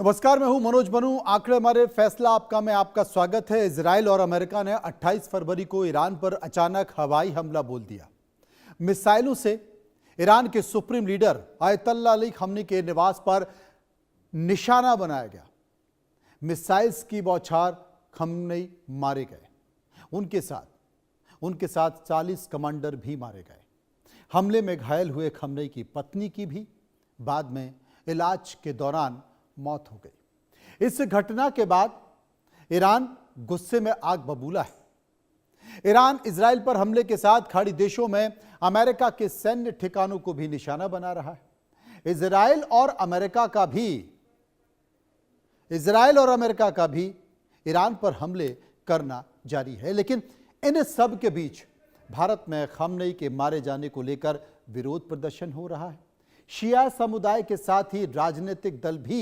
नमस्कार, मैं हूं मनोज बनू। आंकड़े हमारे फैसला आपका में आपका स्वागत है। इजराइल और अमेरिका ने 28 फरवरी को ईरान पर अचानक हवाई हमला बोल दिया। मिसाइलों से ईरान के supreme leader ayatollah Ali Khamenei के निवास पर निशाना बनाया गया। मिसाइल्स की बौछार, खमेनी मारे गए। उनके साथ 40 कमांडर भी मारे गए। हमले में घायल हुए खमेनी की पत्नी की भी बाद में इलाज के दौरान मौत हो गई। इस घटना के बाद ईरान गुस्से में आग बबूला है। ईरान इजराइल पर हमले के साथ खाड़ी देशों में अमेरिका के सैन्य ठिकानों को भी निशाना बना रहा है। इजराइल और अमेरिका का भी ईरान पर हमले करना जारी है। लेकिन इन सब के बीच भारत में खमेनी के मारे जाने को लेकर विरोध प्रदर्शन हो रहा है। शिया समुदाय के साथ ही राजनीतिक दल भी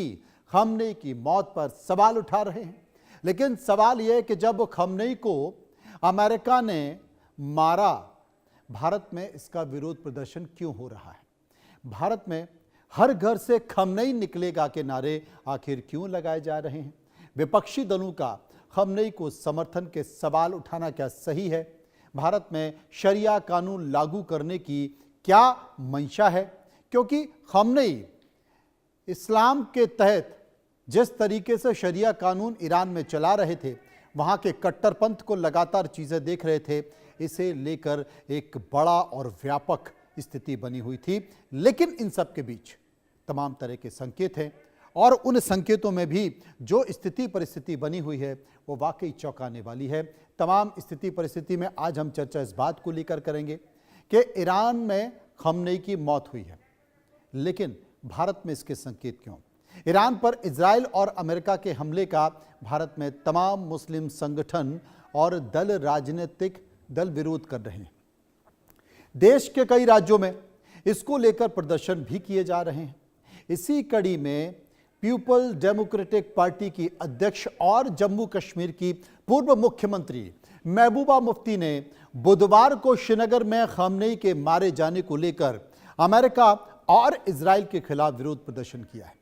खमेनी की मौत पर सवाल उठा रहे हैं। लेकिन सवाल यह है कि जब खमेनी को अमेरिका ने मारा, भारत में इसका विरोध प्रदर्शन क्यों हो रहा है? भारत में हर घर से खमेनी निकलेगा के नारे आखिर क्यों लगाए जा रहे हैं? विपक्षी दलों का खमेनी को समर्थन के सवाल उठाना क्या सही है? भारत में शरिया कानून लागू करने की क्या मंशा है? क्योंकि खमेनी इस्लाम के तहत जिस तरीके से शरिया कानून ईरान में चला रहे थे, वहाँ के कट्टरपंथ को लगातार चीज़ें देख रहे थे। इसे लेकर एक बड़ा और व्यापक स्थिति बनी हुई थी। लेकिन इन सब के बीच तमाम तरह के संकेत हैं और उन संकेतों में भी जो स्थिति परिस्थिति बनी हुई है वो वाकई चौंकाने वाली है। तमाम स्थिति परिस्थिति में आज हम चर्चा इस बात को लेकर करेंगे कि ईरान में खमेनी की मौत हुई है, लेकिन भारत में इसके संकेत क्यों? ईरान पर इजराइल और अमेरिका के हमले का भारत में तमाम मुस्लिम संगठन और राजनीतिक दल विरोध कर रहे हैं। देश के कई राज्यों में इसको लेकर प्रदर्शन भी किए जा रहे हैं। इसी कड़ी में पीपल डेमोक्रेटिक पार्टी की अध्यक्ष और जम्मू कश्मीर की पूर्व मुख्यमंत्री महबूबा मुफ्ती ने बुधवार को श्रीनगर में खमेनी के मारे जाने को लेकर अमेरिका और इजराइल के खिलाफ विरोध प्रदर्शन किया है।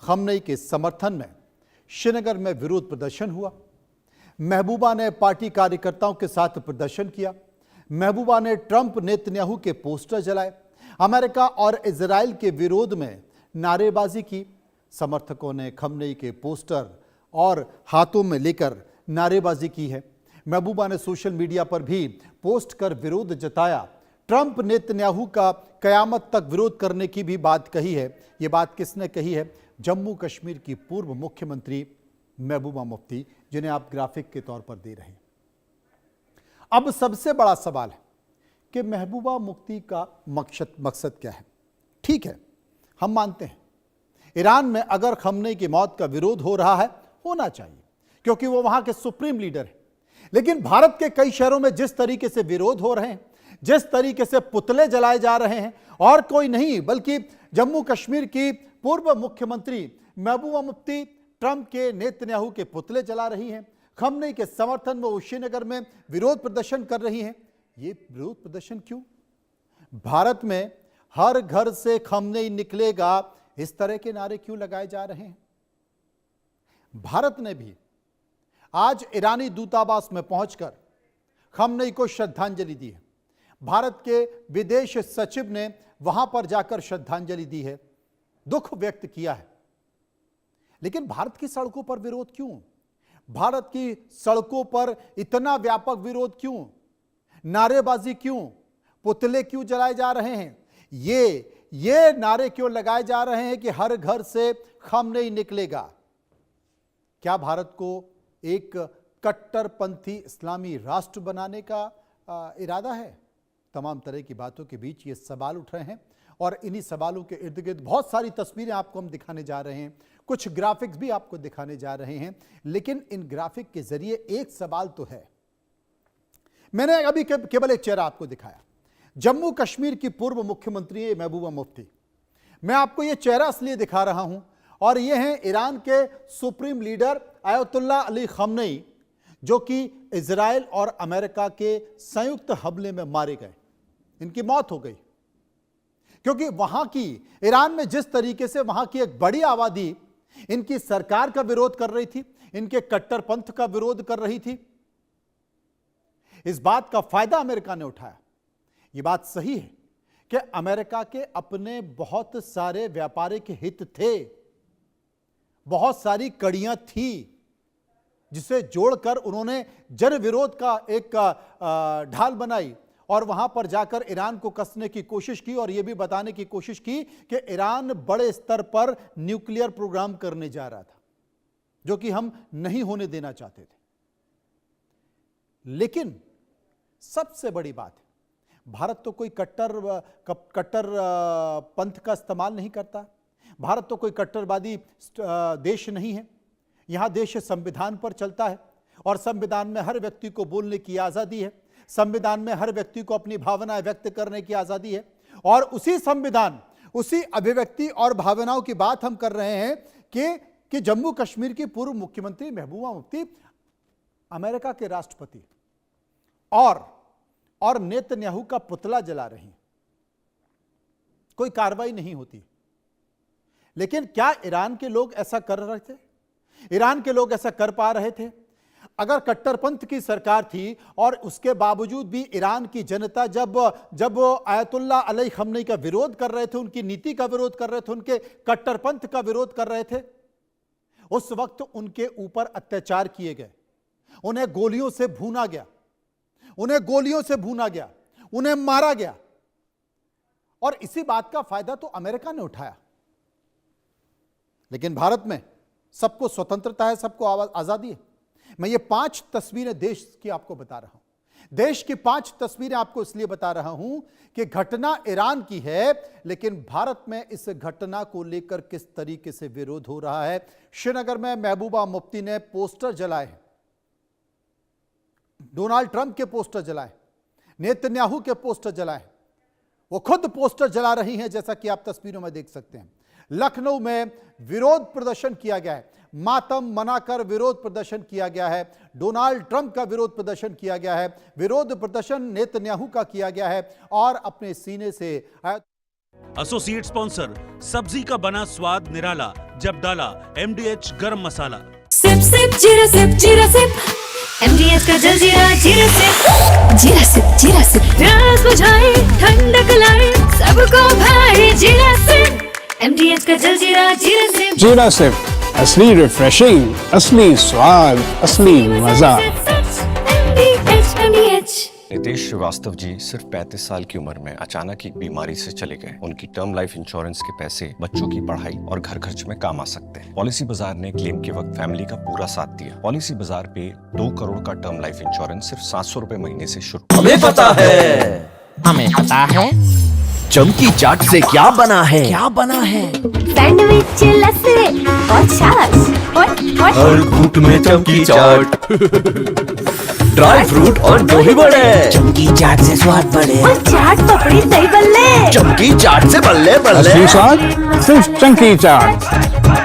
खमेनी के समर्थन में श्रीनगर में विरोध प्रदर्शन हुआ। महबूबा ने पार्टी कार्यकर्ताओं के साथ प्रदर्शन किया। महबूबा ने ट्रंप नेतन्याहू के पोस्टर जलाए। अमेरिका और इजराइल के विरोध में नारेबाजी की। समर्थकों ने खमेनी के पोस्टर और हाथों में लेकर नारेबाजी की है। महबूबा ने सोशल मीडिया पर भी पोस्ट कर विरोध जताया। ट्रंप नेतन्याहू का कयामत तक विरोध करने की भी बात कही है। ये बात किसने कही है? जम्मू कश्मीर की पूर्व मुख्यमंत्री महबूबा मुफ्ती, जिन्हें आप ग्राफिक के तौर पर दे रहे हैं। अब सबसे बड़ा सवाल है कि महबूबा मुफ्ती का मकसद क्या है? ठीक है, हम मानते हैं ईरान में अगर खमेनी की मौत का विरोध हो रहा है, होना चाहिए, क्योंकि वो वहां के सुप्रीम लीडर हैं। लेकिन भारत के कई शहरों में जिस तरीके से विरोध हो रहे हैं, जिस तरीके से पुतले जलाए जा रहे हैं, और कोई नहीं बल्कि जम्मू कश्मीर की पूर्व मुख्यमंत्री महबूबा मुफ्ती ट्रंप के नेतन्याहू के पुतले जला रही हैं। खमेनी के समर्थन में वो श्रीनगर में विरोध प्रदर्शन कर रही हैं। ये विरोध प्रदर्शन क्यों? भारत में हर घर से खमेनी निकलेगा, इस तरह के नारे क्यों लगाए जा रहे हैं? भारत ने भी आज ईरानी दूतावास में पहुंचकर खमेनी को श्रद्धांजलि दी है। भारत के विदेश सचिव ने वहां पर जाकर श्रद्धांजलि दी है, दुख व्यक्त किया है। लेकिन भारत की सड़कों पर विरोध क्यों? भारत की सड़कों पर इतना व्यापक विरोध क्यों? नारेबाजी क्यों? पुतले क्यों जलाए जा रहे हैं? ये नारे क्यों लगाए जा रहे हैं कि हर घर से खमेनी निकलेगा? क्या भारत को एक कट्टरपंथी इस्लामी राष्ट्र बनाने का इरादा है? तमाम तरह की बातों के बीच ये सवाल उठ रहे हैं और इन्हीं सवालों के इर्द गिर्द बहुत सारी तस्वीरें आपको हम दिखाने जा रहे हैं, कुछ ग्राफिक्स भी आपको दिखाने जा रहे हैं। लेकिन इन ग्राफिक के जरिए एक सवाल तो है। मैंने अभी केवल एक चेहरा आपको दिखाया, जम्मू कश्मीर की पूर्व मुख्यमंत्री महबूबा मुफ्ती। मैं आपको यह चेहरा इसलिए दिखा रहा हूं, और यह है ईरान के supreme leader ayatollah Ali Khamenei, जो कि इजराइल और अमेरिका के संयुक्त हमले में मारे गए। इनकी मौत हो गई क्योंकि वहां की ईरान में जिस तरीके से वहां की एक बड़ी आबादी इनकी सरकार का विरोध कर रही थी, इनके कट्टरपंथ का विरोध कर रही थी। इस बात का फायदा अमेरिका ने उठाया। यह बात सही है कि अमेरिका के अपने बहुत सारे व्यापारिक हित थे, बहुत सारी कड़ियां थी, जिसे जोड़कर उन्होंने जन विरोध का एक ढाल बनाई और वहां पर जाकर ईरान को कसने की कोशिश की और यह भी बताने की कोशिश की कि ईरान बड़े स्तर पर न्यूक्लियर प्रोग्राम करने जा रहा था, जो कि हम नहीं होने देना चाहते थे। लेकिन सबसे बड़ी बात है, भारत तो कोई कट्टर पंथ का इस्तेमाल नहीं करता। भारत तो कोई कट्टरवादी देश नहीं है। यहां देश संविधान पर चलता है और संविधान में हर व्यक्ति को बोलने की आजादी है। संविधान में हर व्यक्ति को अपनी भावनाएं व्यक्त करने की आजादी है। और उसी संविधान, उसी अभिव्यक्ति और भावनाओं की बात हम कर रहे हैं कि जम्मू कश्मीर की पूर्व मुख्यमंत्री महबूबा मुफ्ती अमेरिका के राष्ट्रपति और नेतन्याहू का पुतला जला रही हैं। कोई कार्रवाई नहीं होती। लेकिन क्या ईरान के लोग ऐसा कर रहे थे? ईरान के लोग ऐसा कर पा रहे थे? अगर कट्टरपंथ की सरकार थी और उसके बावजूद भी ईरान की जनता जब आयतुल्लाह अली खमनी का विरोध कर रहे थे, उनकी नीति का विरोध कर रहे थे, उनके कट्टरपंथ का विरोध कर रहे थे, उस वक्त उनके ऊपर अत्याचार किए गए, उन्हें गोलियों से भूना गया, उन्हें मारा गया। और इसी बात का फायदा तो अमेरिका ने उठाया। लेकिन भारत में सबको स्वतंत्रता है, सबको आजादी है। मैं ये 5 तस्वीरें देश की आपको बता रहा हूं। देश की 5 तस्वीरें आपको इसलिए बता रहा हूं कि घटना ईरान की है, लेकिन भारत में इस घटना को लेकर किस तरीके से विरोध हो रहा है। श्रीनगर में महबूबा मुफ्ती ने पोस्टर जलाए हैं, डोनाल्ड ट्रंप के पोस्टर जलाए, नेतन्याहू के पोस्टर जलाए। वो खुद पोस्टर जला रही हैं, जैसा कि आप तस्वीरों में देख सकते हैं। लखनऊ में विरोध प्रदर्शन किया गया है, मातम मनाकर विरोध प्रदर्शन किया गया है। डोनाल्ड ट्रंप का विरोध प्रदर्शन किया गया है, विरोध प्रदर्शन नेतन्याहू का किया गया है। और अपने सीने से एसोसिएट स्पॉन्सर, सब्जी का बना स्वाद निराला जब डाला MDH गरम मसाला। सिप सिप जीरा सिप, जीरा सिप MDH का जलजीरा, जीरा सिप, जीरा सिप, जीरा सिप प्यास बुझाए, ठंडक लाए, सबको भाए। जीरा सिप, MDH का जलजीरा, जीरा सिप। जीरा सिप, असली रिफ्रेशिंग, असली स्वाद, असली मजा। MDH। नितेश श्रीवास्तव जी सिर्फ 35 साल की उम्र में अचानक एक बीमारी से चले गए। उनकी टर्म लाइफ इंश्योरेंस के पैसे बच्चों की पढ़ाई और घर खर्च में काम आ सकते हैं। पॉलिसी बाजार ने क्लेम के वक्त फैमिली का पूरा साथ दिया। पॉलिसी बाजार पे 2 करोड़ का टर्म लाइफ इंश्योरेंस सिर्फ 700 रुपए महीने से शुरू। हमें पता है चमकी चाट से क्या बना है, सैंडविच, लस्सी और छाछ और हर घूंट में चमकी चाट। ड्राई फ्रूट और दही बड़े, चमकी चाट से स्वाद बढ़े। और चाट पपड़ी दही बल्ले, चमकी चाट से बल्ले बल्ले। असली स्वाद सिर्फ चंकी चाट।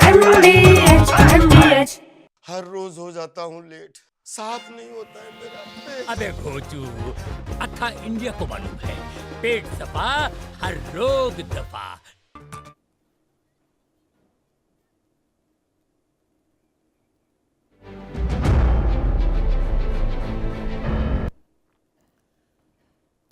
MDH। हर रोज हो जाता हूँ लेट, साफ नहीं होता है मेरा। अबे घोचू, अथा इंडिया को मालूम है, पेट सफा हर रोग दफा।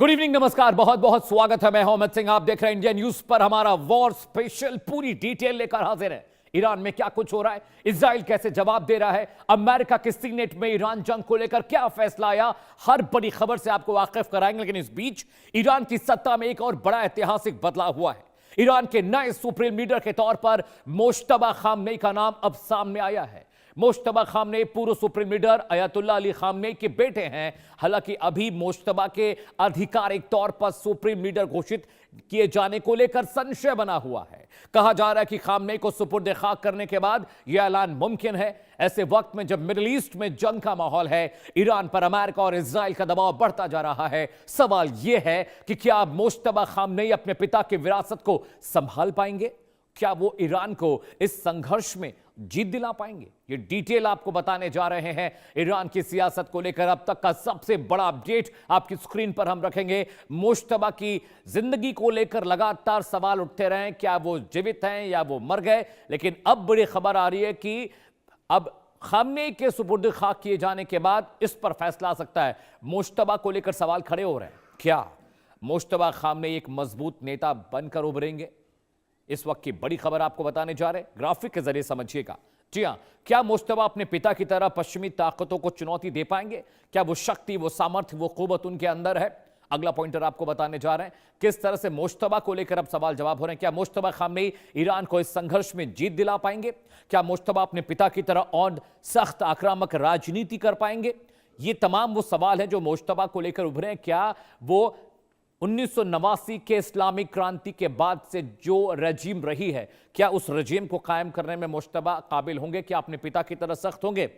गुड इवनिंग, नमस्कार, बहुत बहुत स्वागत है। मैं हूं अमित सिंह, आप देख रहे हैं इंडिया न्यूज पर। हमारा वॉर स्पेशल पूरी डिटेल लेकर हाजिर है। ईरान में क्या कुछ हो रहा है, इजराइल कैसे जवाब दे रहा है, अमेरिका के सीनेट में ईरान जंग को लेकर क्या फैसला आया, हर बड़ी खबर से आपको वाकिफ कराएंगे। लेकिन इस बीच ईरान की सत्ता में एक और बड़ा ऐतिहासिक बदलाव हुआ है। ईरान के नए सुप्रीम लीडर के तौर पर मोज्तबा खामनेई का नाम अब सामने आया है। मोज्तबा खामनेई पूर्व supreme leader Ayatollah Ali Khamenei के बेटे हैं। हालांकि अभी मोज्तबा के आधिकारिक तौर पर सुप्रीम लीडर घोषित किए जाने को लेकर संशय बना हुआ है। कहा जा रहा है कि खामनेई को सुपुर्द खाक करने के बाद यह ऐलान मुमकिन है। ऐसे वक्त में जब मिडिल ईस्ट में जंग का माहौल है, ईरान पर अमेरिका और इजराइल का दबाव बढ़ता जा रहा है, सवाल यह है कि क्या मोज्तबा खामनेई अपने पिता की विरासत को संभाल पाएंगे? क्या वो ईरान को इस संघर्ष में जीत दिला पाएंगे? ये डिटेल आपको बताने जा रहे हैं। ईरान की सियासत को लेकर अब तक का सबसे बड़ा अपडेट आपकी स्क्रीन पर हम रखेंगे। मुश्तबा की जिंदगी को लेकर लगातार सवाल उठते रहे, क्या वो जीवित हैं या वो मर गए, लेकिन अब बड़ी खबर आ रही है कि अब खामनेई के सुपुर्द खाक किए जाने के बाद इस पर फैसला आ सकता है। मुश्तबा को लेकर सवाल खड़े हो रहे हैं, क्या मुश्तबा खामनेई एक मजबूत नेता बनकर उभरेंगे? इस वक्त की बड़ी खबर आपको बताने जा रहे हैं, ग्राफिक के जरिए समझिएगा। जी हां, क्या मुश्तबा अपने पिता की तरह पश्चिमी ताकतों को चुनौती दे पाएंगे? क्या वो शक्ति, वो सामर्थ्य, वो कुव्वत उनके अंदर है? अगला पॉइंटर आपको बताने जा रहे हैं, किस तरह से मुश्तबा को लेकर अब सवाल जवाब हो रहे हैं। क्या मुश्तबा खामनेई ईरान को इस संघर्ष में जीत दिला पाएंगे? क्या मुश्तबा अपने पिता की तरह और सख्त आक्रामक राजनीति कर पाएंगे? ये तमाम वो सवाल हैं जो मुश्तबा को लेकर उभरे हैं। क्या वो 1989 के इस्लामिक क्रांति के बाद से जो रजीम रही है, क्या उस रजीम को कायम करने में मुश्तबा काबिल होंगे? क्या अपने पिता की तरह सख्त होंगे?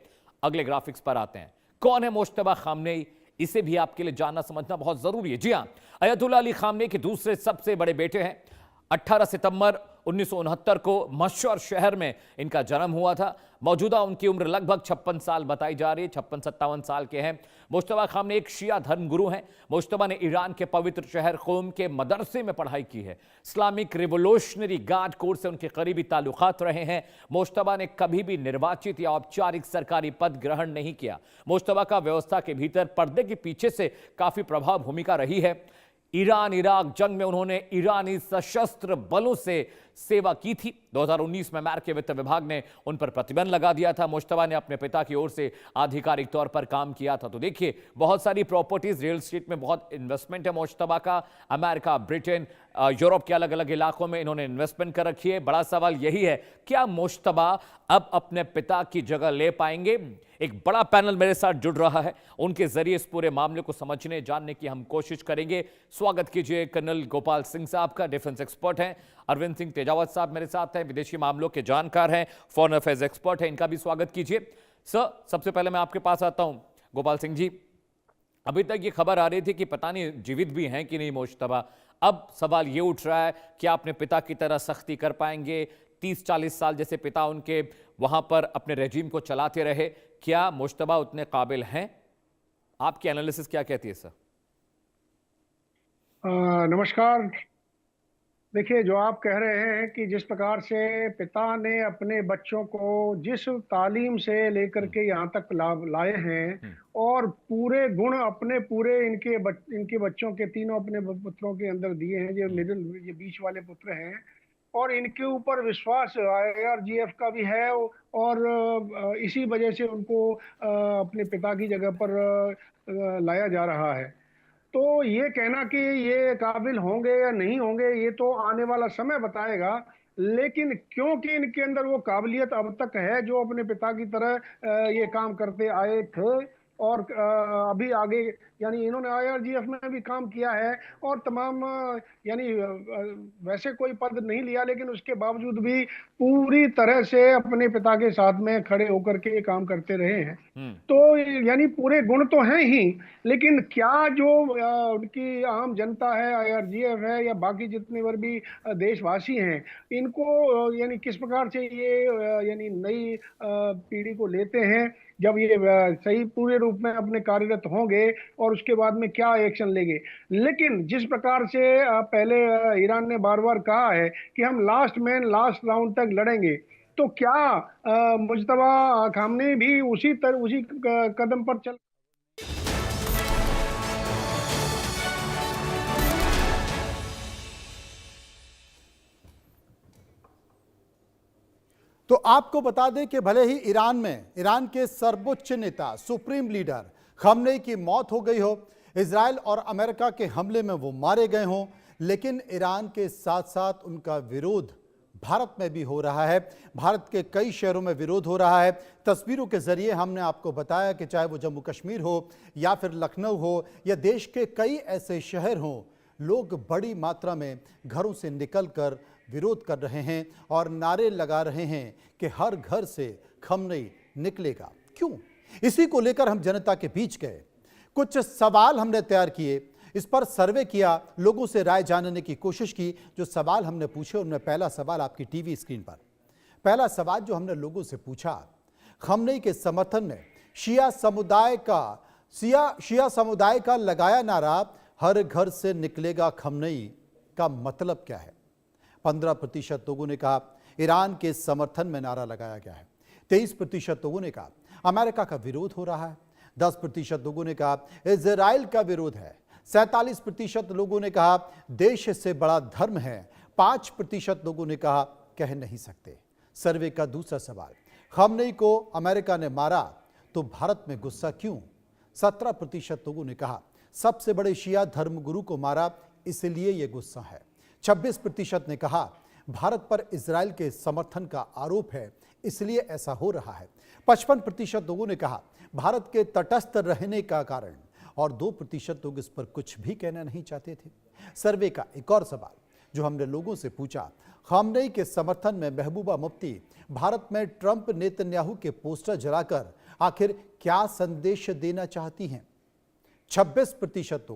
अगले ग्राफिक्स पर आते हैं। कौन है मुश्तबा खामनेई, इसे भी आपके लिए जानना समझना बहुत जरूरी है। जी हां, अयतुल्ला अली खामनेई के दूसरे सबसे बड़े बेटे हैं। 18 सितंबर 1969 को मशहूर शहर में इनका जन्म हुआ था। मौजूदा उनकी उम्र लगभग 56 साल बताई जा रही है, 56-57 साल के हैं। मुश्तबा खामनेई एक शिया धर्मगुरु हैं। मुश्तबा ने ईरान के पवित्र शहर क़ूम के मदरसे में पढ़ाई की है। इस्लामिक रिवोल्यूशनरी गार्ड कोर से उनके करीबी ताल्लुकात रहे हैं। मुश्तबा ने कभी भी निर्वाचित या औपचारिक सरकारी पद ग्रहण नहीं किया। मुश्तबा का व्यवस्था के भीतर पर्दे के पीछे से काफी प्रभाव भूमिका रही है। ईरान इराक जंग में उन्होंने ईरानी सशस्त्र बलों से सेवा की थी। 2019 में अमेरिकी वित्त विभाग ने उन पर प्रतिबंध लगा दिया था। मुश्तबा ने अपने पिता की ओर से आधिकारिक तौर पर काम किया था। तो देखिए, बहुत सारी प्रॉपर्टीज, रियल एस्टेट में बहुत इन्वेस्टमेंट है मुश्तबा का। अमेरिका, ब्रिटेन, यूरोप के अलग अलग इलाकों में इन्होंने इन्वेस्टमेंट कर रखी है। बड़ा सवाल यही है, क्या मुश्तबा अब अपने पिता की जगह ले पाएंगे? एक बड़ा पैनल मेरे साथ जुड़ रहा है, उनके जरिए इस पूरे मामले को समझने जानने की हम कोशिश करेंगे। स्वागत कीजिए कर्नल गोपाल सिंह साहब का, डिफेंस एक्सपर्ट हैं। अरविंद सिंह तेजावत साहब मेरे साथ हैं, विदेशी मामलों के जानकार हैं, फॉरेन अफेयर्स एक्सपर्ट हैं, इनका भी स्वागत कीजिए। सर, सबसे पहले मैं आपके पास आता हूं। गोपाल सिंह जी, अभी तक ये खबर आ रही थी कि पता नहीं जीवित भी हैं कि नहीं मुश्तबा। अब सवाल ये उठ रहा है कि अपने पिता की तरह सख्ती कर पाएंगे? 30-40 साल जैसे पिता उनके वहां पर अपने रेजिम को चलाते रहे, क्या मुश्तबा उतने काबिल हैं? आपकी एनालिसिस क्या कहती है सर? नमस्कार। देखिए, जो आप कह रहे हैं कि जिस प्रकार से पिता ने अपने बच्चों को जिस तालीम से लेकर के यहाँ तक लाए हैं और पूरे गुण अपने पूरे इनके बच्चों के, तीनों अपने पुत्रों के अंदर दिए हैं, जो ये बीच वाले पुत्र हैं, और इनके ऊपर विश्वास IRGF का भी है, और इसी वजह से उनको अपने पिता की जगह पर लाया जा रहा है। तो ये कहना कि ये काबिल होंगे या नहीं होंगे, ये तो आने वाला समय बताएगा। लेकिन क्योंकि इनके अंदर वो काबिलियत अब तक है, जो अपने पिता की तरह ये काम करते आए थे, और अभी आगे यानी इन्होंने IRGF में भी काम किया है, और तमाम यानी वैसे कोई पद नहीं लिया, लेकिन उसके बावजूद भी पूरी तरह से अपने पिता के साथ में खड़े होकर के काम करते रहे हैं। तो यानी पूरे गुण तो हैं ही, लेकिन क्या जो उनकी आम जनता है, IRGF है, या बाकी जितने पर भी देशवासी हैं, इनको यानी किस प्रकार से ये यानी नई पीढ़ी को लेते हैं, जब ये सही पूरे रूप में अपने कार्यरत होंगे, और उसके बाद में क्या एक्शन लेंगे। लेकिन जिस प्रकार से पहले ईरान ने बार बार कहा है कि हम लास्ट मैन लास्ट राउंड तक लड़ेंगे, तो क्या मुश्तबा खामनेई भी उसी कदम पर चल? तो आपको बता दें कि भले ही ईरान के सर्वोच्च नेता, सुप्रीम लीडर खामनेई की मौत हो गई हो, इजराइल और अमेरिका के हमले में वो मारे गए हों, लेकिन ईरान के साथ साथ उनका विरोध भारत में भी हो रहा है। भारत के कई शहरों में विरोध हो रहा है। तस्वीरों के जरिए हमने आपको बताया कि चाहे वो जम्मू कश्मीर हो या फिर लखनऊ हो या देश के कई ऐसे शहर हों, लोग बड़ी मात्रा में घरों से निकलकर विरोध कर रहे हैं और नारे लगा रहे हैं कि हर घर से खामनेई निकलेगा। क्यों? इसी को लेकर हम जनता के बीच गए, कुछ सवाल हमने तैयार किए, इस पर सर्वे किया, लोगों से राय जानने की कोशिश की। जो सवाल हमने पूछे उनमें पहला सवाल आपकी टीवी स्क्रीन पर। पहला सवाल जो हमने लोगों से पूछा, खamenei के समर्थन में शिया समुदाय का लगाया नारा हर घर से निकलेगा खamenei का मतलब क्या है? 15% लोगों ने कहा ईरान के समर्थन में नारा लगाया गया है। 23% लोगों ने कहा अमेरिका का विरोध हो रहा है। 10% लोगों ने कहा इजराइल का विरोध है। 47% लोगों ने कहा देश से बड़ा धर्म है। 5% लोगों ने कहा कह नहीं सकते। सर्वे का दूसरा सवाल, खamenei को अमेरिका ने मारा तो भारत में गुस्सा क्यों? 17% लोगों ने कहा सबसे बड़े शिया धर्मगुरु को मारा इसलिए यह गुस्सा है। 26% ने कहा भारत पर इजराइल के समर्थन का आरोप है इसलिए ऐसा हो रहा है। 55% लोगों ने कहा भारत के तटस्थ रहने का कारण, और 2% लोग इस पर कुछ भी कहना नहीं चाहते थे। सर्वे का एक और सवाल जो हमने लोगों से पूछा, खamenei के समर्थन में महबूबा मुफ्ती भारत में ट्रंप नेतन्याहू के पोस्टर जलाकर आखिर क्या संदेश देना चाहती हैं? 26%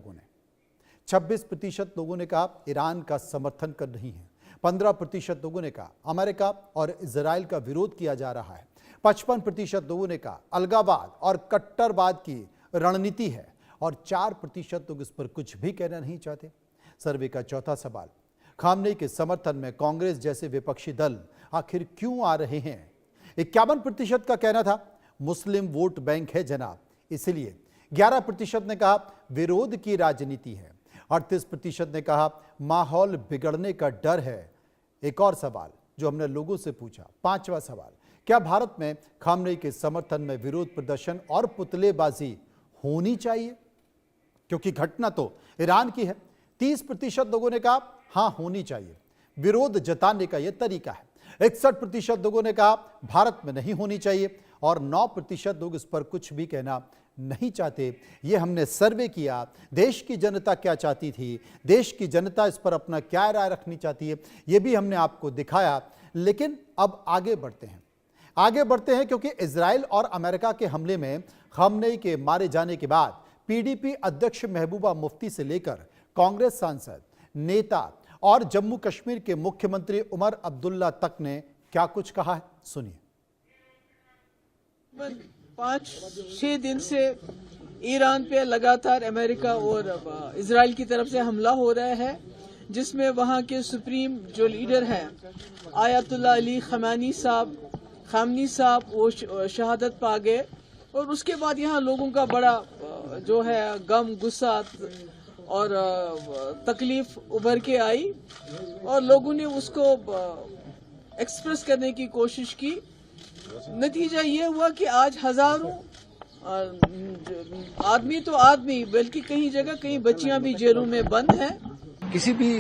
लोगों ने कहा ईरान का समर्थन कर रही हैं। 15% लोगों ने कहा अमेरिका और इजराइल का विरोध किया जा रहा है। 55% लोगों ने कहा अलगाववाद और कट्टरवाद की रणनीति है, और 4% लोग इस पर कुछ भी कहना नहीं चाहते। सर्वे का चौथा सवाल, खamenei के समर्थन में कांग्रेस जैसे विपक्षी दल आखिर क्यों आ रहे हैं? 51% का कहना था मुस्लिम वोट बैंक है जनाब, इसलिए। 11% ने कहा विरोध की राजनीति है। 38% ने कहा माहौल बिगड़ने का डर है। एक और सवाल जो हमने लोगों से पूछा, 5वां सवाल, क्या भारत में खamenei के समर्थन में विरोध प्रदर्शन और पुतलेबाजी होनी चाहिए? क्योंकि घटना तो ईरान की है। 30% लोगों ने कहा हां होनी चाहिए, विरोध जताने का यह तरीका है। 61% लोगों ने कहा भारत में नहीं होनी चाहिए, और 9% लोग इस पर कुछ भी कहना नहीं चाहते। ये हमने सर्वे किया, देश की जनता क्या चाहती थी, देश की जनता इस पर अपना क्या राय रखनी चाहती है, ये भी हमने आपको दिखाया। लेकिन अब आगे बढ़ते हैं क्योंकि इजराइल और अमेरिका के हमले में खamenei के मारे जाने के बाद पीडीपी अध्यक्ष महबूबा मुफ्ती से लेकर कांग्रेस सांसद, नेता और जम्मू कश्मीर के मुख्यमंत्री उमर अब्दुल्ला तक ने क्या कुछ कहा है, सुनिए। 5-6 दिन से ईरान पे लगातार अमेरिका और इजराइल की तरफ से हमला हो रहा है, जिसमें वहां के सुप्रीम जो लीडर हैं आयतुल्लाह अली खamenei साहब वो शहादत पा गए, और उसके बाद यहाँ लोगों का बड़ा जो है गम, गुस्सा और तकलीफ उभर के आई, और लोगों ने उसको एक्सप्रेस करने की कोशिश की। नतीजा ये हुआ कि आज हजारों आदमी तो आदमी बल्कि कहीं जगह कहीं बच्चियां भी जेलों में बंद हैं। किसी भी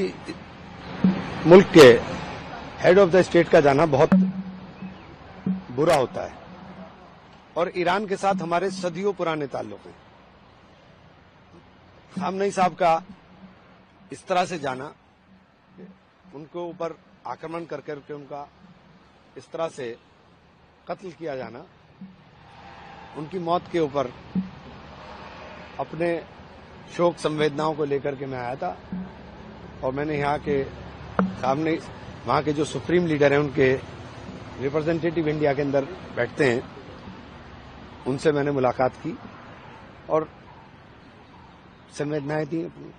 मुल्क के हेड ऑफ द स्टेट का जाना बहुत बुरा होता है, और ईरान के साथ हमारे सदियों पुराने ताल्लुक हैं। खamenei साहब का इस तरह से जाना, उनको ऊपर आक्रमण कर करके उनका इस तरह से कत्ल किया जाना, उनकी मौत के ऊपर अपने शोक संवेदनाओं को लेकर के मैं आया था, और मैंने यहाँ के खamenei वहाँ के जो सुप्रीम लीडर हैं, उनके रिप्रेजेंटेटिव इंडिया के अंदर बैठते हैं, उनसे मैंने मुलाकात की और संवेदनाएं दी अपनी।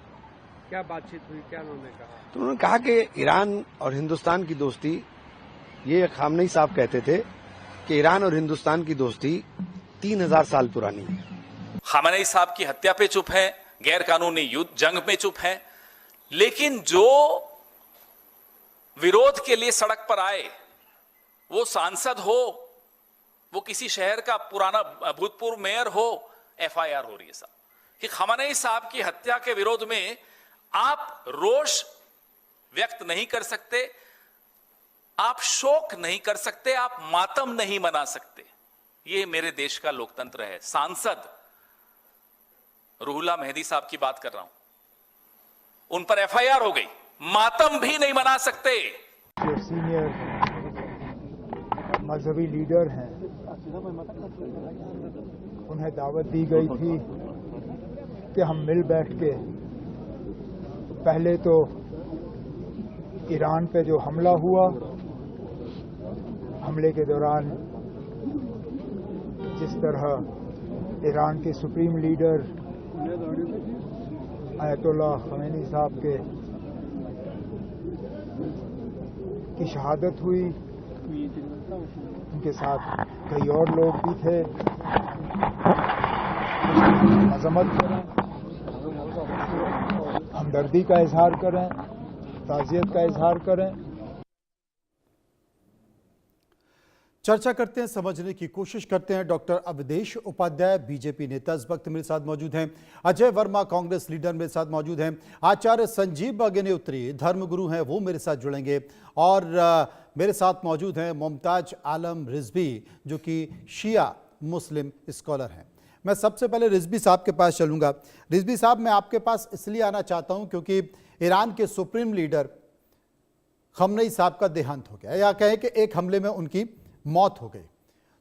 क्या बातचीत हुई, क्या उन्होंने कहा? तो उन्होंने कहा कि ईरान और हिंदुस्तान की दोस्ती, ये खamenei साहब कहते थे कि ईरान और हिंदुस्तान की दोस्ती 3000 साल पुरानी है। खamenei साहब की हत्या पे चुप है, गैर कानूनी युद्ध जंग पे चुप है, लेकिन जो विरोध के लिए सड़क पर आए, वो सांसद हो, वो किसी शहर का पुराना भूतपूर्व मेयर हो, एफआईआर हो रही है साहब कि खamenei साहब की हत्या के विरोध में आप रोष व्यक्त नहीं कर सकते, आप शोक नहीं कर सकते, आप मातम नहीं मना सकते। ये मेरे देश का लोकतंत्र है। सांसद रूहुल्लाह मेहदी साहब की बात कर रहा हूं, उन पर एफआईआर हो गई, मातम भी नहीं मना सकते। जो सीनियर मजहबी लीडर हैं, उन्हें दावत दी गई थी कि हम मिल बैठ के पहले तो ईरान पे जो हमला हुआ हमले के दौरान जिस तरह ईरान के सुप्रीम लीडर आयतुल्लाह खमेनी साहब की शहादत हुई, उनके साथ कई और लोग भी थे। मजम्मत करें, हमदर्दी का इजहार करें, ताज़ियत का इजहार करें। चर्चा करते हैं, समझने की कोशिश करते हैं। डॉक्टर अवधेश उपाध्याय बीजेपी नेता इस वक्त मेरे साथ मौजूद हैं। अजय वर्मा कांग्रेस लीडर मेरे साथ मौजूद हैं। आचार्य संजीव अग्निहोत्री धर्मगुरु हैं, वो मेरे साथ जुड़ेंगे। और मेरे साथ मौजूद हैं मुमताज आलम रिजवी, जो कि शिया मुस्लिम स्कॉलर हैं। मैं सबसे पहले रिजवी साहब के पास चलूँगा। रिजवी साहब, मैं आपके पास इसलिए आना चाहता हूँ क्योंकि ईरान के सुप्रीम लीडर खमनेई साहब का देहांत हो गया, या कहें कि एक हमले में उनकी मौत हो गई।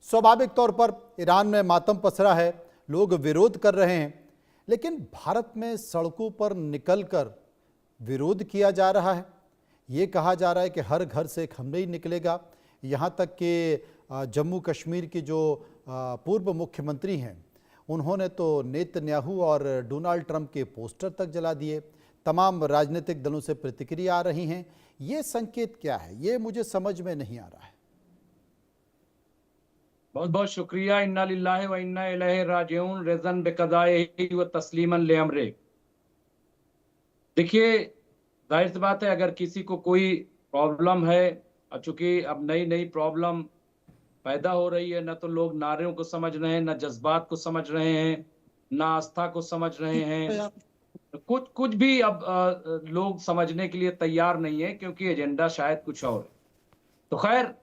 स्वाभाविक तौर पर ईरान में मातम पसरा है, लोग विरोध कर रहे हैं, लेकिन भारत में सड़कों पर निकलकर विरोध किया जा रहा है। ये कहा जा रहा है कि हर घर से एक खमनेई निकलेगा। यहाँ तक कि जम्मू कश्मीर के जो पूर्व मुख्यमंत्री हैं, उन्होंने तो नेतन्याहू और डोनाल्ड ट्रंप के पोस्टर तक जला दिए। तमाम राजनीतिक दलों से प्रतिक्रिया आ रही हैं। ये संकेत क्या है, ये मुझे समझ में नहीं आ रहा है। बहुत बहुत शुक्रिया। इन्ना लिल्लाहि व इन्ना इलैहि राजिऊन, रिज़न बिक़ज़ाइहि व तस्लीमन लिअम्रिहि। देखिए, जाहिर सी बात है, अगर किसी को कोई प्रॉब्लम है, चूंकि अब नई नई प्रॉब्लम पैदा हो रही है, न तो लोग नारों को समझ रहे हैं, न जज्बात को समझ रहे हैं, न आस्था को समझ रहे हैं, कुछ भी अब लोग समझने के लिए तैयार नहीं है, क्योंकि एजेंडा शायद कुछ और है। तो खैर,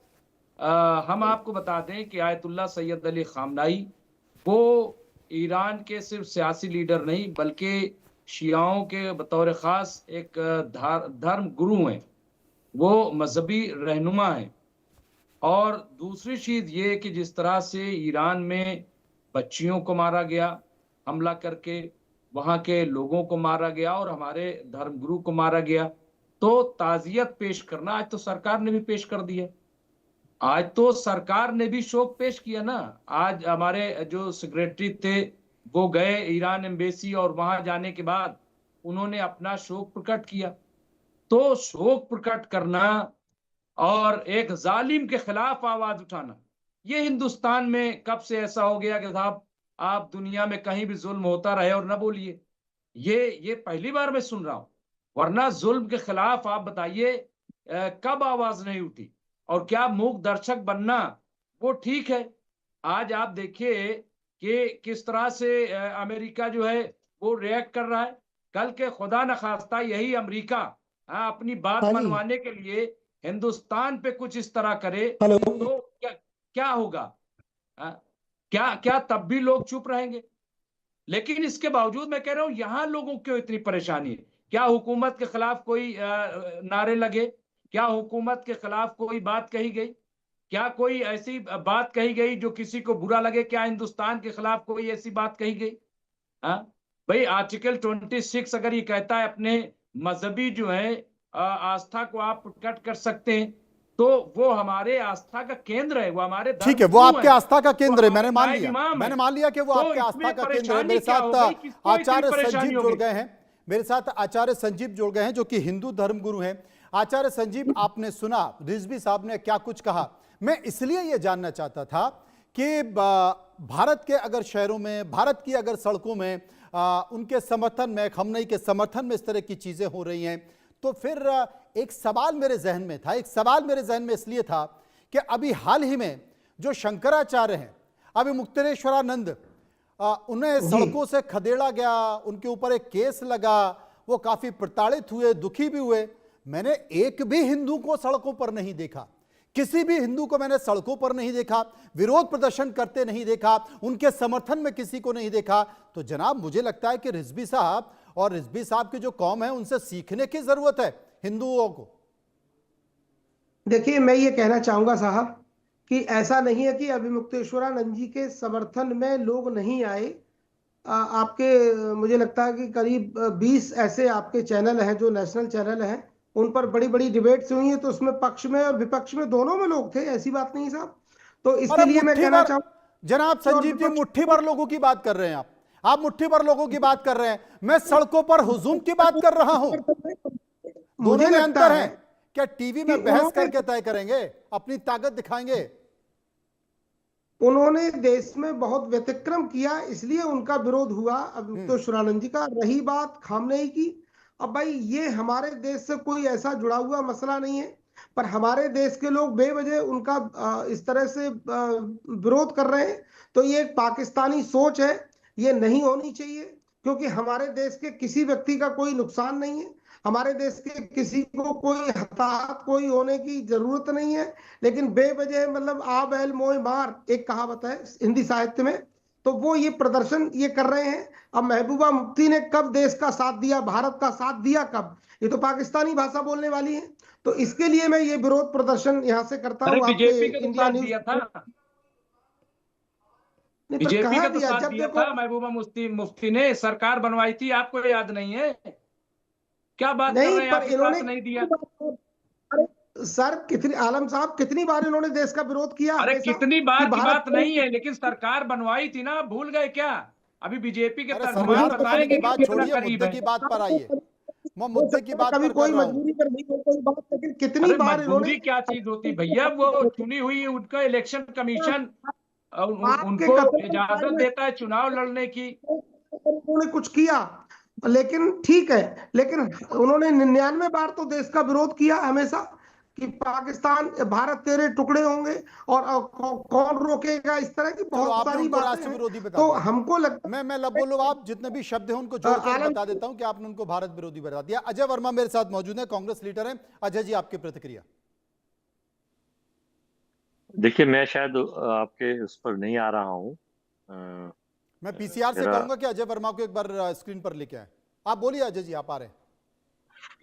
हम आपको बता दें कि आयतुल्ला सैयद अली खामनाई वो ईरान के सिर्फ सियासी लीडर नहीं, बल्कि शियाओं के बतौर ख़ास एक धर्म गुरु हैं, वो मजहबी रहनुमा हैं। और दूसरी चीज़ ये कि जिस तरह से ईरान में बच्चियों को मारा गया हमला करके, वहाँ के लोगों को मारा गया और हमारे धर्मगुरु को मारा गया, तो ताज़ियत पेश करना आज तो सरकार ने भी पेश कर दिया। आज तो सरकार ने भी शोक पेश किया ना। आज हमारे जो सेक्रेटरी थे वो गए ईरान एम्बेसी, और वहां जाने के बाद उन्होंने अपना शोक प्रकट किया। तो शोक प्रकट करना और एक जालिम के खिलाफ आवाज उठाना, ये हिंदुस्तान में कब से ऐसा हो गया कि साहब आप दुनिया में कहीं भी जुल्म होता रहे और ना बोलिए? ये पहली बार मैं सुन रहा हूं। वरना जुल्म के खिलाफ आप बताइए कब आवाज नहीं उठी? और क्या मूक दर्शक बनना वो ठीक है? आज आप देखिए कि किस तरह से अमेरिका जो है वो रिएक्ट कर रहा है। कल के खुदा न खास्ता यही अमेरिका अपनी बात मनवाने के लिए हिंदुस्तान पे कुछ इस तरह करे तो क्या होगा? क्या तब भी लोग चुप रहेंगे? लेकिन इसके बावजूद मैं कह रहा हूं, यहां लोगों को क्यों इतनी परेशानी है? क्या हुकूमत के खिलाफ कोई नारे लगे? क्या हुकूमत के खिलाफ कोई बात कही गई? क्या कोई ऐसी बात कही गई जो किसी को बुरा लगे? क्या हिंदुस्तान के खिलाफ कोई ऐसी बात कही गई? भाई, आर्टिकल 26 अगर ये कहता है अपने मजहबी जो है आस्था को आप प्रकट कर सकते हैं, तो वो हमारे आस्था का केंद्र है, वो हमारे ठीक है, वो आपके आस्था का केंद्र है। मैंने मान लिया कि वो आपके आस्था का केंद्र है। मेरे साथ आचार्य संजीव जुड़ गए हैं। मेरे साथ आचार्य संजीव जुड़ गए हैं, जो कि हिंदू धर्मगुरु हैं। आचार्य संजीव, आपने सुना रिजवी साहब ने क्या कुछ कहा। मैं इसलिए ये जानना चाहता था कि भारत के अगर शहरों में, भारत की अगर सड़कों में उनके समर्थन में, खमनेई के समर्थन में इस तरह की चीजें हो रही हैं, तो फिर एक सवाल मेरे जहन में था। एक सवाल मेरे जहन में इसलिए था कि अभी हाल ही में जो शंकराचार्य हैं, अभी मुक्तेश्वरानंद, उन्हें सड़कों से खदेड़ा गया, उनके ऊपर एक केस लगा, वो काफी प्रताड़ित हुए, दुखी भी हुए। मैंने एक भी हिंदू को सड़कों पर नहीं देखा, किसी भी हिंदू को मैंने सड़कों पर नहीं देखा, विरोध प्रदर्शन करते नहीं देखा, उनके समर्थन में किसी को नहीं देखा। तो जनाब, मुझे लगता है कि रिजवी साहब और रिजवी साहब की जो कौम है, उनसे सीखने की जरूरत है हिंदुओं को। देखिए, मैं ये कहना चाहूंगा साहब कि ऐसा नहीं है कि अभी मुक्तेश्वरानंद जी के समर्थन में लोग नहीं आए। आपके, मुझे लगता है कि करीब 20 ऐसे आपके चैनल हैं जो नेशनल चैनल हैं, उन पर बड़ी बड़ी डिबेट्स हुई हैं, तो उसमें पक्ष में और विपक्ष में दोनों में लोग थे, ऐसी बात नहीं साहब। तो इसके लिए मैं कहना चाहूँ, जनाब संजीव जी, मुट्ठी भर लोगों की बात कर रहे हैं आप मुट्ठी भर लोगों की बात कर रहे हैं, मैं सड़कों पर हुजूम की बात कर रहा हूं। दोनों में अंतर है। क्या टीवी में बहस करके तय करेंगे, अपनी ताकत दिखाएंगे? उन्होंने देश में बहुत व्यतिक्रम किया, इसलिए उनका विरोध हुआ अब तो शिवानंद जी का। रही बात खामनेई की, अब भाई ये हमारे देश से कोई ऐसा जुड़ा हुआ मसला नहीं है, पर हमारे देश के लोग बेवजह उनका इस तरह से विरोध कर रहे हैं, तो ये एक पाकिस्तानी सोच है, ये नहीं होनी चाहिए, क्योंकि हमारे देश के किसी व्यक्ति का कोई नुकसान नहीं है, हमारे देश के किसी को कोई हताहत कोई होने की जरूरत नहीं है, लेकिन बेवजह मतलब आ बैल मोह मार एक कहावत है हिंदी साहित्य में, तो वो ये प्रदर्शन ये कर रहे हैं। अब महबूबा मुफ्ती ने कब देश का साथ दिया, भारत का साथ दिया कब? ये तो पाकिस्तानी भाषा बोलने वाली है, तो इसके लिए मैं ये विरोध प्रदर्शन यहाँ से करता हूँ। बीजेपी का तो साथ दिया था, बीजेपी का तो साथ दिया था महबूबा मुफ्ती ने, सरकार बनवाई थी, आपको याद नहीं है? क्या बात कर रहे हैं, आपके साथ नहीं दिया? सर कितनी, आलम साहब कितनी बार इन्होंने देश का विरोध किया? अरे कितनी बार की बात नहीं है, लेकिन सरकार बनवाई थी ना, भूल गए क्या? अभी बीजेपी के सरकार बताएंगे, बात छोड़िए, मुद्दे की बात पर आइए। मैं मुद्दे की बात कभी कोई मजबूरी पर नहीं हो कोई बात, लेकिन कितनी बार मजबूरी क्या चीज होती भैया? वो चुनी हुई उनका इलेक्शन कमीशन उनको इजाजत देता है चुनाव लड़ने की। उन्होंने कुछ किया, लेकिन ठीक है, लेकिन उन्होंने 99 बार तो देश का विरोध किया हमेशा कि पाकिस्तान भारत तेरे टुकड़े होंगे, और कौन रोकेगा, इस तरह की बहुत सारी बातें विरोधी बता तो हमको लगता है। मैं बोलो, आप जितने भी शब्द हैं उनको जोड़कर बता देता हूं कि आपने उनको भारत विरोधी बता दिया। अजय वर्मा मेरे साथ मौजूद है, कांग्रेस लीडर हैं। अजय जी, आपकी प्रतिक्रिया? देखिए, मैं शायद आपके उस पर नहीं आ रहा हूं। मैं पीसीआर से कहूंगा कि अजय वर्मा को एक बार स्क्रीन पर लेके आए। आप बोलिए अजय जी, आप आ रहे हैं।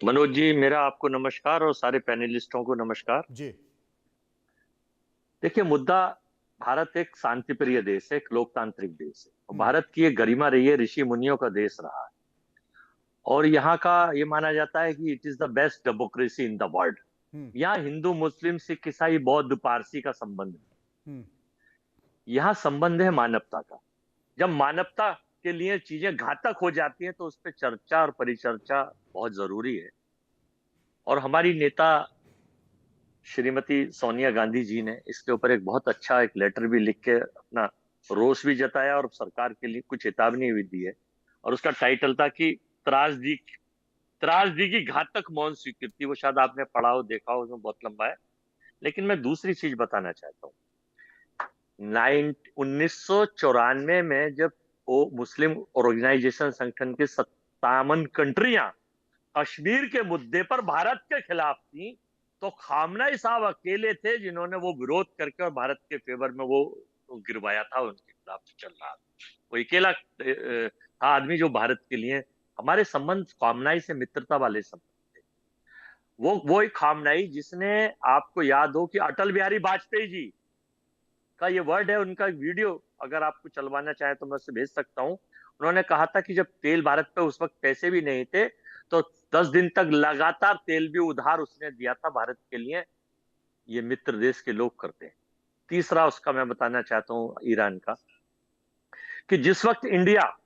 मनोज जी, मेरा आपको नमस्कार और सारे पैनलिस्टों को नमस्कार जी। देखिए, मुद्दा भारत एक शांति प्रिय देश है, एक लोकतांत्रिक देश है, और भारत की एक गरिमा रही है, ऋषि मुनियों का देश रहा है, और यहाँ का ये माना जाता है कि it is the best democracy in the world. यहाँ हिंदू मुस्लिम सिख ईसाई बौद्ध पारसी का संबंध है, यहाँ संबंध है मानवता का। जब मानवता के लिए चीजें घातक हो जाती हैं तो उस पर चर्चा और परिचर्चा बहुत जरूरी है। और हमारी नेता श्रीमती सोनिया गांधी जी ने इसके ऊपर एक बहुत अच्छा एक लेटर भी लिख के अपना रोष भी जताया और सरकार के लिए कुछ चेतावनी भी दी है, और उसका टाइटल था कि त्रासदी की घातक मौन स्वीकृति। वो शायद आपने पढ़ा हो, देखा हो, उसमें बहुत लंबा है, लेकिन मैं दूसरी चीज बताना चाहता हूँ। 1994 में जब वो मुस्लिम ऑर्गेनाइजेशन संगठन के 57 कंट्रियां कश्मीर के मुद्दे पर भारत के खिलाफ थी, तो खामनेई साहब अकेले थे जिन्होंने वो विरोध करके और भारत के फेवर में वो गिरवाया था, उनके खिलाफ चल रहा था। वो अकेला था आदमी जो भारत के लिए, हमारे संबंध खामनेई से मित्रता वाले संबंध थे। वो एक खामनेई जिसने, आपको याद हो कि अटल बिहारी वाजपेयी जी का ये वर्ड है, उनका वीडियो अगर आपको चलवाना चाहे तो मैं उसे भेज सकता हूं। उन्होंने कहा था कि जब तेल भारत पे उस वक्त पैसे भी नहीं थे, तो 10 दिन तक लगातार तेल भी उधार उसने दिया था भारत के लिए। ये मित्र देश के लोग करते हैं। तीसरा उसका मैं बताना चाहता हूं ईरान का, कि जिस वक्त इंडिया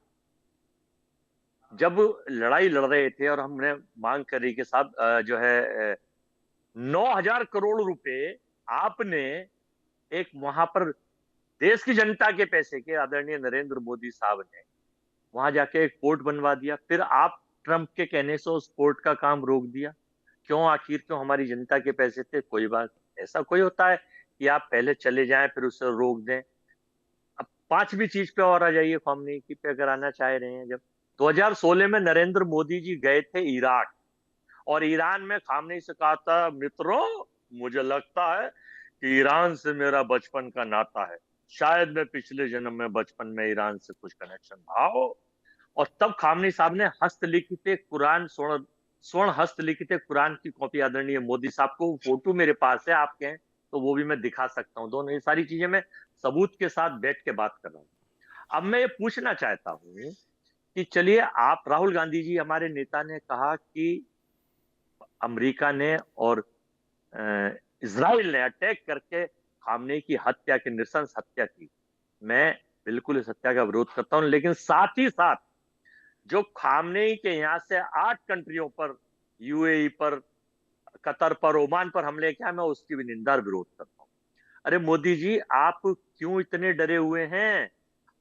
जब लड़ाई लड़ रहे थे और हमने मांग करी के साथ जो है 9,000 करोड़ रुपए आपने एक वहां पर देश की जनता के पैसे के, आदरणीय नरेंद्र मोदी साहब ने वहां जाके एक पोर्ट बनवा दिया। फिर आप ट्रंप के कहने से उस पोर्ट का काम रोक दिया। क्यों? आखिर क्यों? हमारी जनता के पैसे थे। कोई बात, ऐसा कोई होता है कि आप पहले चले जाएं फिर उसे रोक दें। अब पांचवी चीज पे और आ जाइए, खामनेई की पे अगर आना चाह रहे हैं। जब 2016 में नरेंद्र मोदी जी गए थे इराक, और ईरान में खामनेई से कहा था, मित्रों मुझे लगता है कि ईरान से मेरा बचपन का नाता है, शायद मैं पिछले जन्म में बचपन में ईरान से कुछ कनेक्शन था हो। और तब खामनेई साहब ने हस्तलिखित कुरान, स्वर्ण हस्तलिखित कुरान की कॉपी आदरणीय मोदी साहब को, फोटो मेरे पास है, आप कहें तो वो भी मैं दिखा सकता हूं। दोनों ये सारी चीजें मैं सबूत के साथ बैठ के बात कर रहा हूं। अब मैं ये पूछना चाहता हूं कि चलिए, आप राहुल गांधी जी हमारे नेता ने कहा कि अमेरिका ने और इजराइल ने अटैक करके खामनेई की हत्या की, नृशंस हत्या की। मैं बिल्कुल इस हत्या का विरोध करता हूं, लेकिन साथ ही साथ जो खामनेई के यहां से 8 कंट्रियों पर, यूएई पर, कतर पर, ओमान पर हमले किया, मैं उसकी भी निंदा और विरोध करता हूं। अरे मोदी जी, आप क्यों इतने डरे हुए हैं?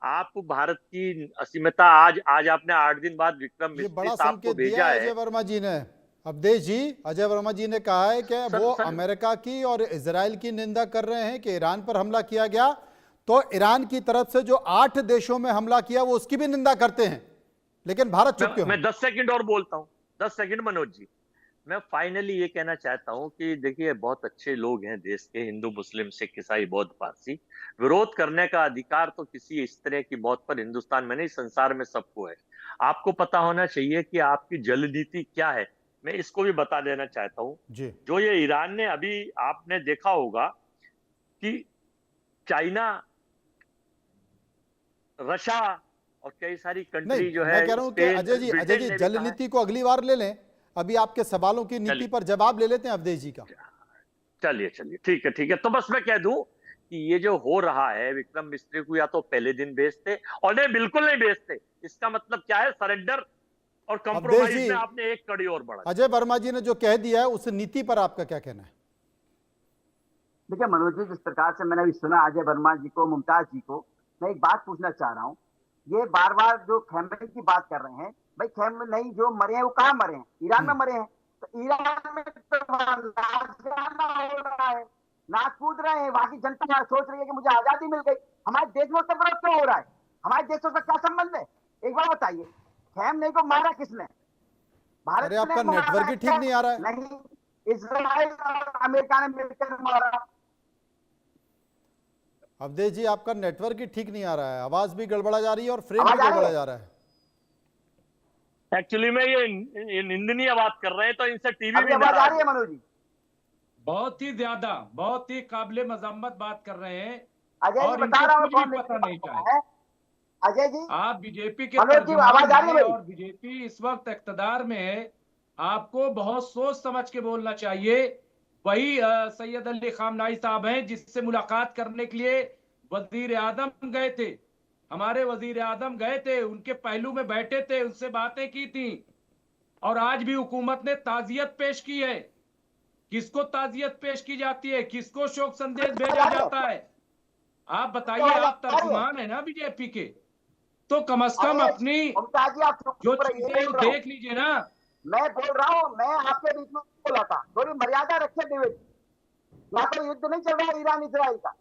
आप भारत की असीमता, आज आपने 8 दिन बाद विक्रम ये मिस्री बड़ा साहब को संकेत दिया भेजा है। अजय वर्मा जी ने। अवधेश जी, अजय वर्मा जी ने कहा है कि वो अमेरिका की और इजराइल की निंदा कर रहे हैं कि ईरान पर हमला किया गया, तो ईरान की तरफ से जो 8 देशों में हमला किया वो उसकी भी निंदा करते हैं, लेकिन भारत चुप क्यों? मैं 10 सेकंड और बोलता हूं, 10 सेकंड मनोज जी। मैं फाइनली ये कहना चाहता हूं कि देखिए, बहुत अच्छे लोग हैं देश के, हिंदू, मुस्लिम, सिख, ईसाई, बौद्ध, पारसी। विरोध करने का अधिकार तो किसी इस तरह की मौत पर हिंदुस्तान में नहीं, संसार में सबको है। आपको पता होना चाहिए कि आपकी जल नीति क्या है। मैं इसको भी बता देना चाहता हूं। जी। जो ये ईरान ने, अभी आपने देखा होगा कि चाइना, रशिया और कई सारी कंट्री जो है, मैं कह रहा हूं कि अजय जी जल नीति को अगली बार ले लें, अभी आपके सवालों की नीति पर जवाब ले लेते हैं अवधेश जी का। चलिए ठीक है। तो बस मैं कह दूं कि ये जो हो रहा है, विक्रम मिस्त्री को या तो पहले दिन भेजते, और नहीं, बिल्कुल नहीं भेजते। इसका मतलब क्या है? सरेंडर और कंप्रोमाइज में आपने एक कड़ी और बढ़ा। अजय वर्मा जी ने जो कह दिया है उस नीति पर आपका क्या कहना है? देखिए मनोज जी, जिस प्रकार से मैंने अभी सुना अजय वर्मा जी को, मुमताज जी को, मैं एक बात पूछना चाह रहा हूँ। ये बार बार जो खैमनेई की बात कर रहे हैं, भाई खैमनेई जो मरे हैं वो कहाँ मरे हैं? ईरान में मरे हैं। तो ईरान में तो हो रहा है, नाच कूद रहे हैं, वहां की जनता सोच रही है कि मुझे आजादी मिल गई। हमारे देश में उसका विरोध क्यों हो रहा है? हमारे देशों से क्या संबंध है? एक बार बताइए, खैमनेई को मारा किसने? भारत। अरे आपका नेटवर्क ही ठीक नहीं आ रहा है। नहीं, इजराइल और अमेरिका ने मिलकर मारा। अवधेश जी, आपका नेटवर्क ही ठीक नहीं आ रहा है, आवाज भी गड़बड़ा जा रही है और फ्रेम भी गड़बड़ा जा रहा है। एक्चुअली में ये निंदनीय बात कर रहे हैं, तो इनसे टीवी भी आवाज आ रही है मनोज जी? बहुत ही ज्यादा, बहुत ही काबिले मजम्मत बात कर रहे हैं। अजय और जी बता रहा हूँ, कुछ भी पता नहीं चाहिए। अजय जी, आप बीजेपी के मनोज जी आवाज आ रही है? और बीजेपी इस वक्त इख्तदार में है, आपको बहुत सोच समझ के बोलना चाहिए। वही सैयद अली खामनाई साहब हैं जिससे मुलाकात करने के लिए वजीर आजम गए थे, हमारे वजीर आजम गए थे, उनके पहलू में बैठे थे, उनसे बातें की थी। और आज भी हुकूमत ने ताजियत पेश की है। किसको ताजियत पेश की जाती है? किसको शोक संदेश भेजा जाता है? आप बताइए, आप तर्जुमान है ना बीजेपी के, तो कम से कम अपनी जो चीजें देख लीजिए ना। मैं बोल रहा हूँ, मैं आपके बीच में बोला था, थोड़ी मर्यादा रखे डिबेट। यहाँ पर युद्ध नहीं चल रहा है ईरान इजराइल का,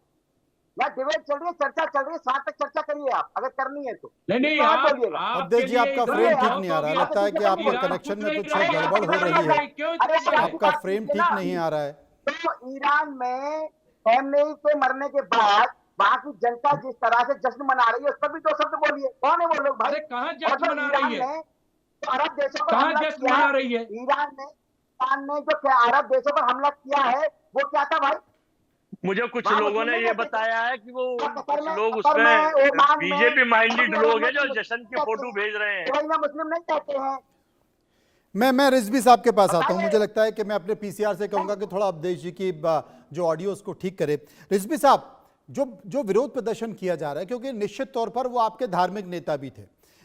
यहाँ डिबेट चल रही है, चर्चा चल रही है, साथ तक चर्चा करिए आप, अगर करनी है तो। नहीं, अवधेश जी, आपका फ्रेम ठीक नहीं आ रहा है, लगता है कि आपके कनेक्शन में कुछ गड़बड़ हो रही है, आपका फ्रेम ठीक नहीं आ रहा है। तो ईरान में खैमनेई के मरने के बाद वहां की जनता जिस तरह से जश्न मना रही है, उस पर भी 2 शब्द बोलिए। कौन है वो लोग भाई? कहाँ जश्न मना रही है? अरब देशों पर कहाँ जश्न मना रही है? ईरान ने जो अरब देशों पर हमला किया है वो क्या था भाई? मुझे कुछ लोगों ने ये बताया है कि वो कुछ लोग उसमें बीजेपी माइंडेड लोग हैं जो जश्न की फोटो भेज रहे हैं। मुस्लिम नहीं कहते हैं। मैं रिजवी साहब के पास आता हूं। मुझे लगता है कि मैं अपने पीसीआर से कहूंगा कि थोड़ा अवधेश जी की जो ऑडियो उसको ठीक करे। रिजवी साहब, जो विरोध प्रदर्शन किया जा रहा है, क्योंकि निश्चित तौर पर वो आपके धार्मिक नेता भी थे,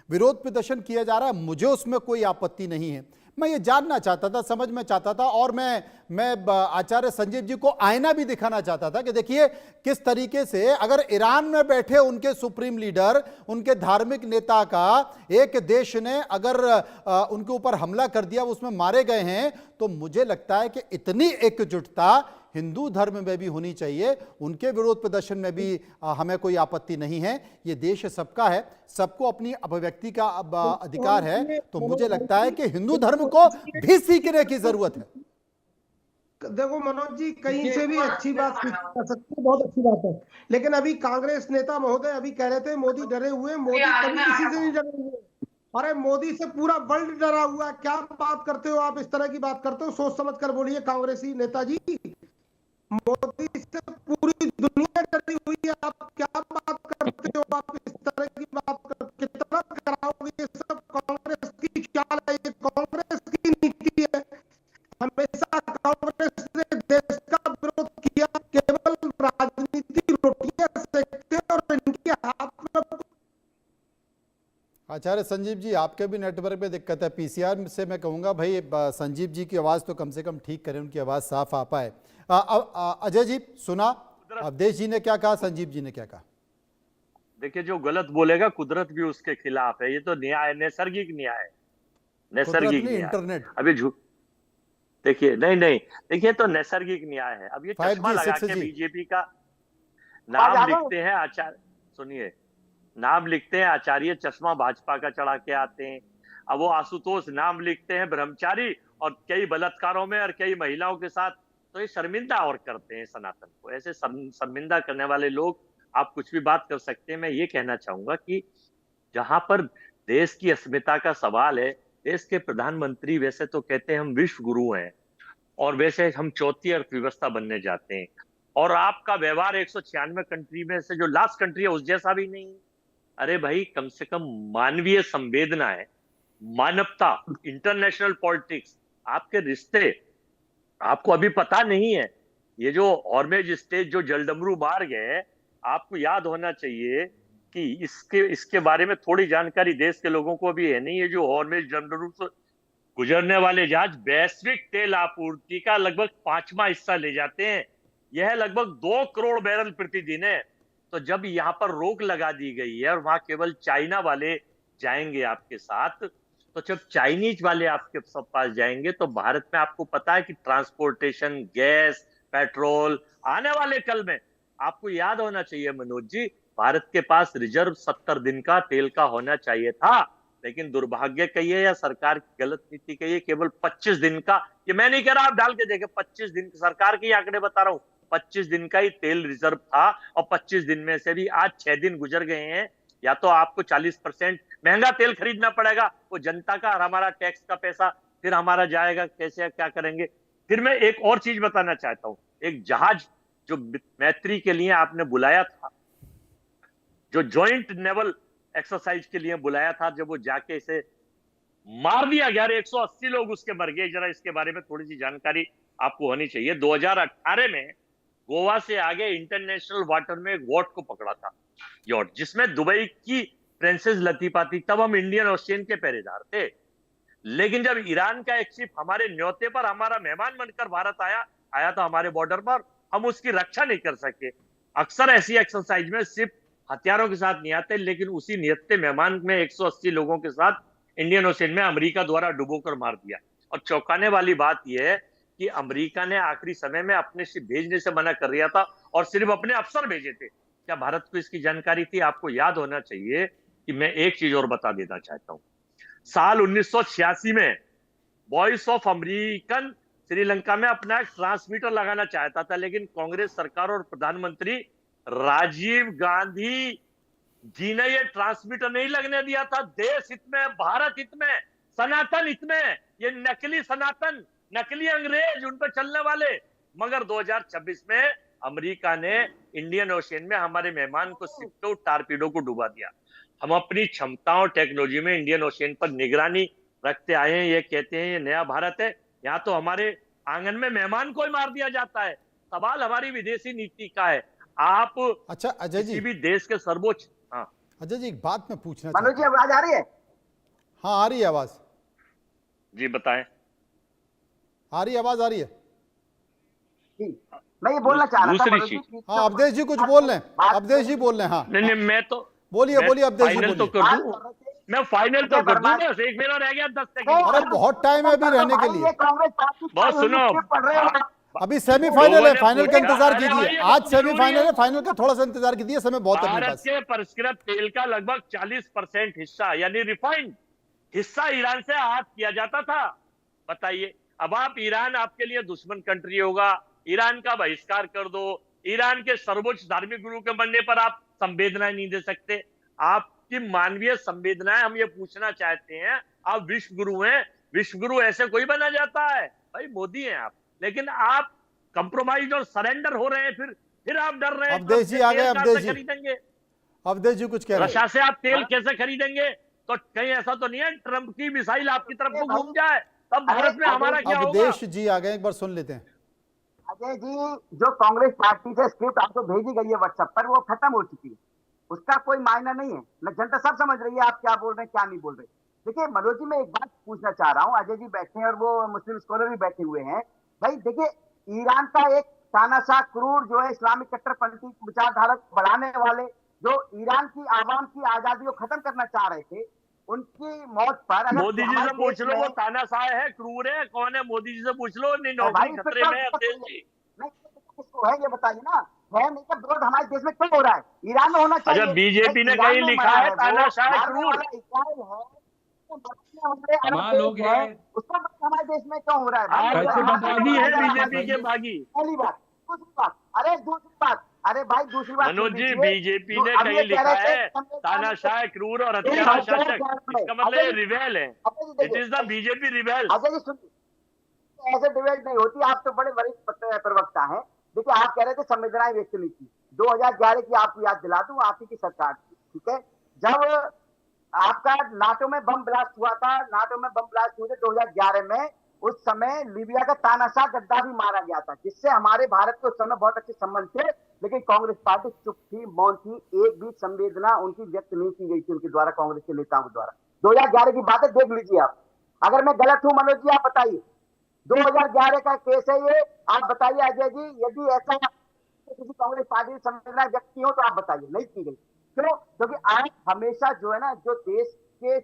विरोध प्रदर्शन किया जा रहा है, मुझे उसमें कोई आपत्ति नहीं है। मैं ये जानना चाहता था, समझ में चाहता था, और मैं आचार्य संजीव जी को आईना भी दिखाना चाहता था कि देखिए किस तरीके से अगर ईरान में बैठे उनके सुप्रीम लीडर, उनके धार्मिक नेता का एक देश ने अगर उनके ऊपर हमला कर दिया, उसमें मारे गए हैं, तो मुझे लगता है कि इतनी एकजुटता हिंदू धर्म में भी होनी चाहिए। उनके विरोध प्रदर्शन में भी हमें कोई आपत्ति नहीं है। ये देश सबका है, सबको अपनी अभिव्यक्ति का अधिकार है। तो मुझे लगता है कि हिंदू धर्म को भी सीखने की जरूरत है। देखो मनोज जी, कहीं से भी अच्छी बात सीखी जा सकती है, बहुत अच्छी बात है। लेकिन अभी कांग्रेस नेता महोदय अभी कह रहे थे मोदी डरे हुए, मोदी कभी किसी से नहीं डरे हुए। अरे मोदी से पूरा वर्ल्ड डरा हुआ है। क्या बात करते हो आप? इस तरह की बात करते हो, सोच समझ कर बोलिए कांग्रेसी नेताजी। मोदी से पूरी दुनिया डरी हुई है, आप क्या बात करते हो? आप इस तरह की बात कितना कराओगे? ये सब कांग्रेस की चाल है, ये कांग्रेस की नीति है। हमें आचार्य संजीव जी, आपके भी नेटवर्क में दिक्कत है। पीसीआर से मैं कहूँगा भाई संजीव जी की आवाज़ तो कम से कम ठीक करें, उनकी आवाज़ साफ आ पाए। अजय जी सुना अवधेश जी ने क्या कहा, संजीव जी ने क्या कहा? देखिए, जो गलत बोलेगा कुदरत भी उसके खिलाफ है। ये तो न्याय, नैसर्गिक न्याय है, नैसर्गिक न्याय। इंटरनेट अभी झूठ देखिए, नहीं देखिए, तो नैसर्गिक न्याय है। अब ये चश्मा लगा के बीजेपी का नाम लिखते हैं आचार्य, सुनिए, नाम लिखते हैं आचार्य, चश्मा भाजपा का चढ़ा के आते हैं। अब वो आशुतोष नाम लिखते हैं ब्रह्मचारी, और कई बलात्कारों में और कई महिलाओं के साथ, तो ये शर्मिंदा और करते हैं सनातन को। ऐसे शर्मिंदा करने वाले लोग, आप कुछ भी बात कर सकते हैं। मैं ये कहना चाहूंगा कि जहां पर देश की अस्मिता का सवाल है, देश के प्रधानमंत्री वैसे तो कहते हैं हम विश्व गुरु हैं, और वैसे हम चौथी अर्थव्यवस्था बनने जाते हैं, और आपका व्यवहार 196 कंट्री में से जो लास्ट कंट्री है उस जैसा भी नहीं। अरे भाई, कम से कम मानवीय संवेदना है, मानवता, इंटरनेशनल पॉलिटिक्स, आपके रिश्ते आपको अभी पता नहीं है। ये जो हॉर्मेज स्टेट जो जलडमरू मार गए, आपको याद होना चाहिए कि इसके बारे में थोड़ी जानकारी देश के लोगों को भी है नहीं। है जो हॉर्मेज जलडमरू से गुजरने वाले जहाज वैश्विक तेल आपूर्ति का लगभग 5वां हिस्सा ले जाते हैं। यह लगभग 2 करोड़ बैरल प्रतिदिन है। तो जब यहाँ पर रोक लगा दी गई है और वहां केवल चाइना वाले जाएंगे आपके साथ, तो जब चाइनीज वाले आपके सब पास जाएंगे, तो भारत में आपको पता है कि ट्रांसपोर्टेशन, गैस, पेट्रोल आने वाले कल में, आपको याद होना चाहिए मनोज जी, भारत के पास रिजर्व 70 दिन का तेल का होना चाहिए था, लेकिन दुर्भाग्य कहिए या सरकार की गलत नीति कहिए, केवल 25 दिन का, ये मैं नहीं कह रहा, आप डाल के देखें, 25 दिन सरकार के आंकड़े बता रहा हूं, 25 दिन का ही तेल रिजर्व था, और 25 दिन में से भी आज 6 दिन गुजर गए हैं। या तो आपको 40% महंगा तेल खरीदना पड़ेगा, वो जनता का और हमारा टैक्स का पैसा फिर हमारा जाएगा, कैसे क्या करेंगे। फिर मैं एक और चीज बताना चाहता हूं, एक जहाज जो मैत्री के लिए आपने बुलाया था, जो ज्वाइंट नेवल एक्सरसाइज के लिए बुलाया था, जब वो जाके इसे मार दिया गया, 180 लोग उसके मर गए। जरा इसके बारे में थोड़ी सी जानकारी आपको होनी चाहिए। 2018 में गोवा से आगे इंटरनेशनल वाटर में एक वॉट को पकड़ा था, यॉट, जिसमें दुबई की प्रिंसेस लतीफा थी। तब हम इंडियन ओशियन के पहरेदार थे, लेकिन जब ईरान का एक शिप हमारे न्योते पर हमारा मेहमान बनकर भारत आया तो हमारे बॉर्डर पर, हम उसकी रक्षा नहीं कर सके। अक्सर ऐसी एक्सरसाइज में शिप हथियारों के साथ नहीं आते, लेकिन उसी नियत्ते मेहमान में 180 लोगों के साथ इंडियन ओशियन में अमेरिका द्वारा डुबोकर मार दिया। और चौंकाने वाली बात यह है कि अमेरिका ने आखिरी समय में अपने शिप भेजने से मना कर दिया था और सिर्फ अपने अफसर भेजे थे। क्या भारत को इसकी जानकारी थी? आपको याद होना चाहिए कि मैं एक चीज और बता देना चाहता हूं। साल 1986 में वॉइस ऑफ अमेरिकन श्रीलंका में अपना एक ट्रांसमीटर लगाना चाहता था, लेकिन कांग्रेस सरकार और प्रधानमंत्री राजीव गांधी जी ने ये ट्रांसमीटर नहीं लगने दिया था। देश हित में, भारत हित में, सनातन हित में, ये नकली सनातन, नकली अंग्रेज उन पर चलने वाले। मगर 2026 में अमेरिका ने इंडियन ओशियन में हमारे मेहमान को शिप को, टारपीडो को डुबा दिया। हम अपनी क्षमताओं टेक्नोलॉजी में इंडियन ओशियन पर निगरानी रखते आए हैं। ये कहते हैं ये नया भारत है, यहाँ तो हमारे आंगन में मेहमान को ही मार दिया जाता है। सवाल हमारी विदेशी नीति का है। आप अच्छा अजय जी, किसी भी देश के सर्वोच्च, हाँ अजय जी एक बात मैं पूछना मनोज जी, आवाज आ रही है? हाँ आ रही है आवाज। जी बताएं। आ रही आवाज आ रही है? मैं ये बोलना चाह रहा था दूसरी चीज, हाँ अवधेश जी कुछ बोल रहे हैं, अवधेश जी बोल रहे हैं। हाँ नहीं मैं तो बोलिए अवधेश जी फाइनल तो कर दूं, मैं फाइनल तो कर दूं, बस एक मेरा रह गया 10 सेकंड। अरे बहुत टाइम है अभी रहने के लिए। बहुत सुनो, अभी सेमीफाइनल है, फाइनल का इंतजार कीजिए। आज सेमीफाइनल है, फाइनल का थोड़ा सा इंतजार कीजिए, समय बहुत है अपने भारत पास। के परिष्कृत तेल का लगभग 40% हिस्सा यानी रिफाइंड हिस्सा ईरान से आयात किया जाता था। बताइए, अब आप ईरान आपके लिए दुश्मन कंट्री होगा, ईरान का बहिष्कार कर दो, ईरान के सर्वोच्च धार्मिक गुरु के बनने पर आप संवेदनाएं नहीं दे सकते। आपकी मानवीय संवेदनाएं हम ये पूछना चाहते हैं। आप विश्व गुरु हैं, विश्व गुरु ऐसे कोई बना जाता है? भाई मोदी हैं आप, लेकिन आप कंप्रोमाइज और सरेंडर हो रहे हैं, फिर आप डर रहे हैं। अवधेश जी आ गए, अवधेश जी खरीदेंगे, अवधेश जी कुछ कह रहे हैं। रशिया से आप तेल कैसे खरीदेंगे? तो कहीं ऐसा तो नहीं है ट्रंप की मिसाइल आपकी तरफ को घूम जाए, तब भारत में हमारा क्या होगा? अवधेश जी आ गए, एक बार सुन लेते हैं। अजय जी, जो कांग्रेस पार्टी से स्क्रिप्ट आपको भेजी गई है व्हाट्सएप पर, वो खत्म हो चुकी है। उसका कोई मायना नहीं है। न जनता सब समझ रही है आप क्या बोल रहे हैं क्या नहीं बोल रहे। देखिए मनोज जी, मैं एक बात पूछना चाह रहा हूँ, अजय जी बैठे हैं और वो मुस्लिम स्कॉलर भी बैठे हुए हैं। भाई देखिए, ईरान का एक तानाशाह क्रूर जो है इस्लामिक कट्टरपंथी विचारधारा को बढ़ाने वाले, जो ईरान की आवाम की आजादी को खत्म करना चाह रहे थे, उनकी मौत पर अगर मोदी जी से पूछ लो वो तानाशाह है, क्रूर है, कौन है? मोदी जी से पूछ लो। नहीं, नौकरी खतरे में है अवधेश जी। किसको है ये बताइए ना, है नहीं का विरोध हमारे देश में क्यों हो रहा है? ईरान में होना चाहिए। अच्छा, बीजेपी ने कहीं लिखा है तानाशाह क्रूर? कमाल हो गया है। उसका हमारे देश में क्यों हो रहा है? बागी है बीजेपी के बागी। पहली बात। दूसरी बात, अरे दूसरी बात, अरे भाई दूसरी बात मनोज जी, बीजेपी ने कहीं लिखा है तानाशाह क्रूर और हत्यारा शासक, इसका मतलब रिबेल है। It is the BJP rebel. Ajay ji सुनिए, ऐसे डिबेट नहीं होती। आप तो बड़े वरिष्ठ प्रवक्ता हैं। देखिए, आप कह रहे थे संवेदनाएं व्यक्त नहीं की। 2011 की आपको याद दिला दूं, आप ही की सरकार थी, ठीक है, जब आपका नाटो में बम ब्लास्ट हुआ था। नाटो में बम ब्लास्ट हुए थे 2011 में। उस समय लीबिया का तानाशाह गद्दाफी मारा गया था, जिससे हमारे भारत के उस समय बहुत अच्छे संबंध थे, लेकिन कांग्रेस पार्टी चुप थी, मौन थी। एक भी संवेदना उनकी व्यक्त नहीं की गई थी उनके द्वारा, कांग्रेस के नेताओं के द्वारा। 2011 की बात है, देख लीजिए आप। अगर मैं गलत हूं मनोज जी, आप बताइए। 2011 का केस है ये, आप बताइए अजय जी, यदि ऐसा किसी कांग्रेस पार्टी की संवेदना व्यक्त की हो तो आप बताइए। नहीं की गई। क्यों? क्योंकि आप हमेशा जो है ना, जो देश के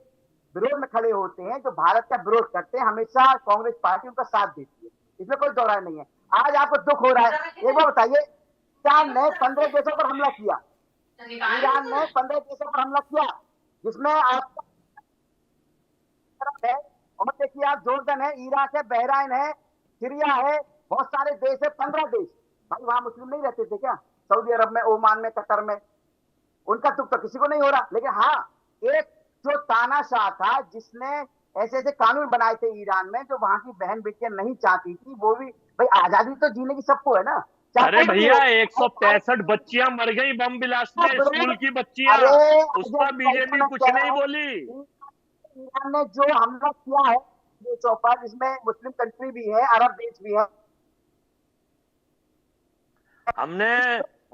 विरोध में खड़े होते हैं, जो भारत का विरोध करते हैं, हमेशा कांग्रेस पार्टी उनका साथ देती है, इसमें कोई दोहराई नहीं है। आज आपको दुख हो रहा है, एक बार बताइए, ईरान ने 15 देशों पर हमला किया। ईरान ने 15 देशों पर हमला किया, जिसमें आप है, और देखिए आप, जोर्डन है, इराक है, बहराइन है, सीरिया है, बहुत सारे देश है, 15 देश। भाई वहां मुस्लिम नहीं रहते थे क्या? सऊदी अरब में, ओमान में, कतर में। उनका दुख तो किसी को नहीं हो रहा। लेकिन हाँ, एक जो तानाशाह था जिसने ऐसे ऐसे कानून बनाए थे ईरान में, जो वहां की बहन बेटियां नहीं चाहती थी, वो भी, भाई आजादी तो जीने की सबको है ना। अरे भैया, 165 बच्चियां मर गई बम ब्लास्ट में, स्कूल की बच्चियां, उस पर बीजेपी कुछ नहीं बोली। ईरान ने जो हमला किया है देशों पर, जिसमें मुस्लिम कंट्री भी है, अरब देश भी है, हमने,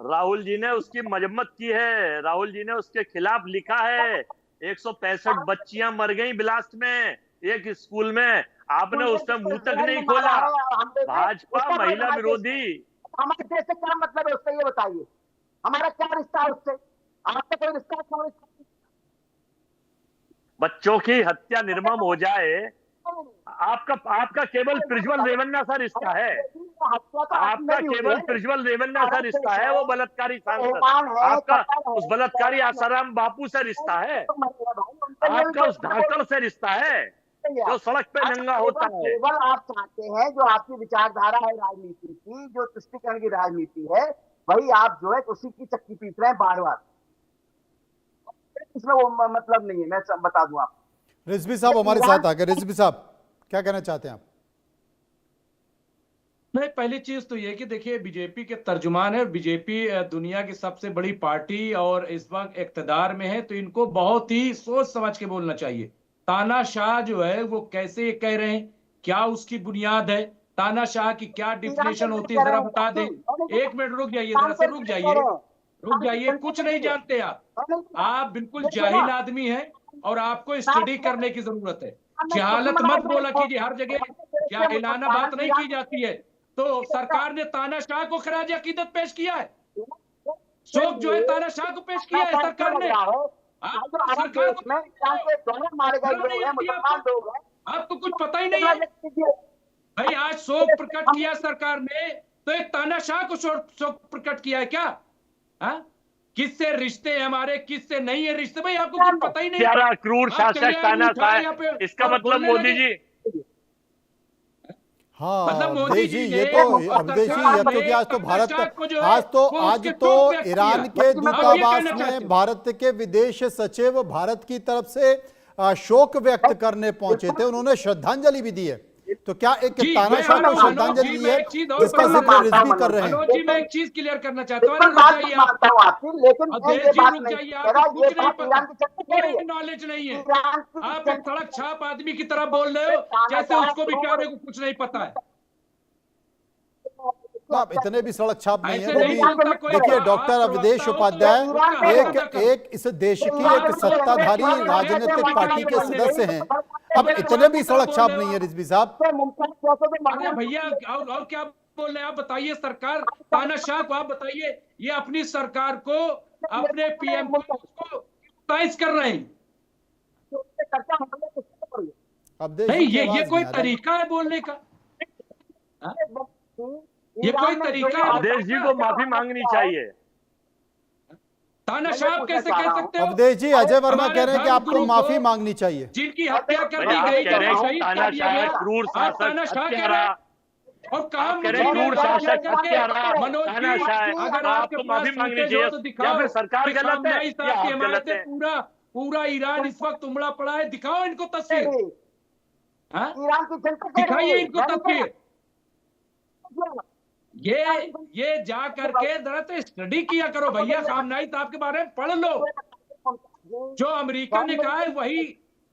राहुल जी ने उसकी मजम्मत की है, राहुल जी ने उसके खिलाफ लिखा है। 165 बच्चियां मर गई ब्लास्ट में एक स्कूल में, आपने उससे मुंह तक नहीं खोला। भाजपा महिला विरोधी। हमारे देश से क्या मतलब है उसका, ये बताइए। हमारा क्या रिश्ता है उससे? आपका कोई रिश्ता है? बच्चों की हत्या निर्मम हो जाए, आपका केवल प्रज्वल रेवन्ना सा रिश्ता है। आपका केवल प्रज्वल रेवन्ना सा रिश्ता है, वो बलात्कारी सांसद। आपका उस बलात्कारी आसाराम बापू से रिश्ता है, आपका उस धाकड़ से रिश्ता है जो सड़क पे नंगा होता है। केवल आप चाहते हैं, जो आपकी विचारधारा है राजनीति की, जो तुष्टीकरण की राजनीति है, वही आप जो है उसी की चक्की पीट रहे हैं बार बार। इसमें वो मतलब नहीं है, मैं बता दूं आपको। रिजवी साहब हमारे साथ आ गए। रिजवी साहब, क्या कहना चाहते हैं आप? नहीं, पहली चीज तो ये कि देखिए, बीजेपी के तर्जुमान है और बीजेपी दुनिया की सबसे बड़ी पार्टी और इस वक्त इक्तदार में है, तो इनको बहुत ही सोच समझ के बोलना चाहिए। तानाशाह जो है वो कैसे कह रहे हैं, क्या उसकी बुनियाद है, तानाशाह की क्या डिफिनेशन होती है, जरा बता दें। एक मिनट रुक जाइए, जरा से रुक जाइए, कुछ नहीं जानते आप बिल्कुल जाहिल आदमी हैं और आपको स्टडी करने की जरूरत है। जहालत मत बोला कीजिए, हर जगह जाहिलाना बात नहीं की जाती है। तो सरकार ने तानाशाह को खराज अकीदत पेश किया है, शोक जो है तानाशाह को पेश किया है सरकार ने। आपको कुछ पता ही नहीं है भाई। आज शोक प्रकट किया सरकार ने, तो एक तानाशाह को शोक प्रकट किया है क्या? किससे रिश्ते हैं हमारे, किससे नहीं है रिश्ते? भाई आपको कुछ पता ही नहीं। प्यारा क्रूर शासक तानाशाह, इसका मतलब मोदी जी। हाँ मतलब मोदी जी, ये तो अवधेश जी, क्योंकि आज तो भारत, आज तो ईरान के दूतावास में भारत के विदेश सचिव भारत की तरफ से शोक व्यक्त करने पहुंचे थे, उन्होंने श्रद्धांजलि भी दी है। तो क्या एक तानाशाह को श्रद्धांजलि है जिसका जिक्र रिजवी कर रहे हैं? मनोज जी, मैं एक चीज क्लियर करना चाहता हूँ, नॉलेज नहीं है, आप एक सड़क छाप आदमी की तरह बोल रहे हो, जैसे उसको भी बेचारे को कुछ नहीं पता है। आप इतने भी सड़क छाप नहीं है। ऐसे वो नहीं भी बोलता कोई। देखिए, आप डॉक्टर प्रवक्ता अवधेश हो तो उपाध्याय एक एक इस देश की एक सत्ताधारी राजनीतिक पार्टी के सदस्य हैं। अब इतने भी सड़क छाप नहीं है रिजवी साहब। अरे भैया, और क्या बोल रहे हैं आप? बताइए, सरकार तानाशाह को आप बताइए, ये अपनी सरकार को, अपने पीएम को ताइज कर रहे हैं। नहीं, ये कोई तरीका है बोलने का? ये कोई तरीका है? अवधेश जी को माफी मांगनी चाहिए। तानाशाह कैसे कह सकते हो? अवधेश जी, अजय वर्मा कह रहे हैं कि आपको माफी मांगनी चाहिए। जिनकी हत्या कर दी गई, क्रूर शासक, और काम क्रूर शासक मनोज जी, अगर आपको माफी मांगनी चाहिए तो या दिखाओ। फिर सरकार गलत है या आप गलत है। पूरा ईरान इस वक्त उमड़ा पड़ा है। दिखाओ इनको तस्वीर, दिखाइए इनको तस्वीर। ये जा करके जरा तो स्टडी किया करो भैया। खामनेई साहब के बारे में पढ़ लो। जो अमेरिका ने कहा है वही,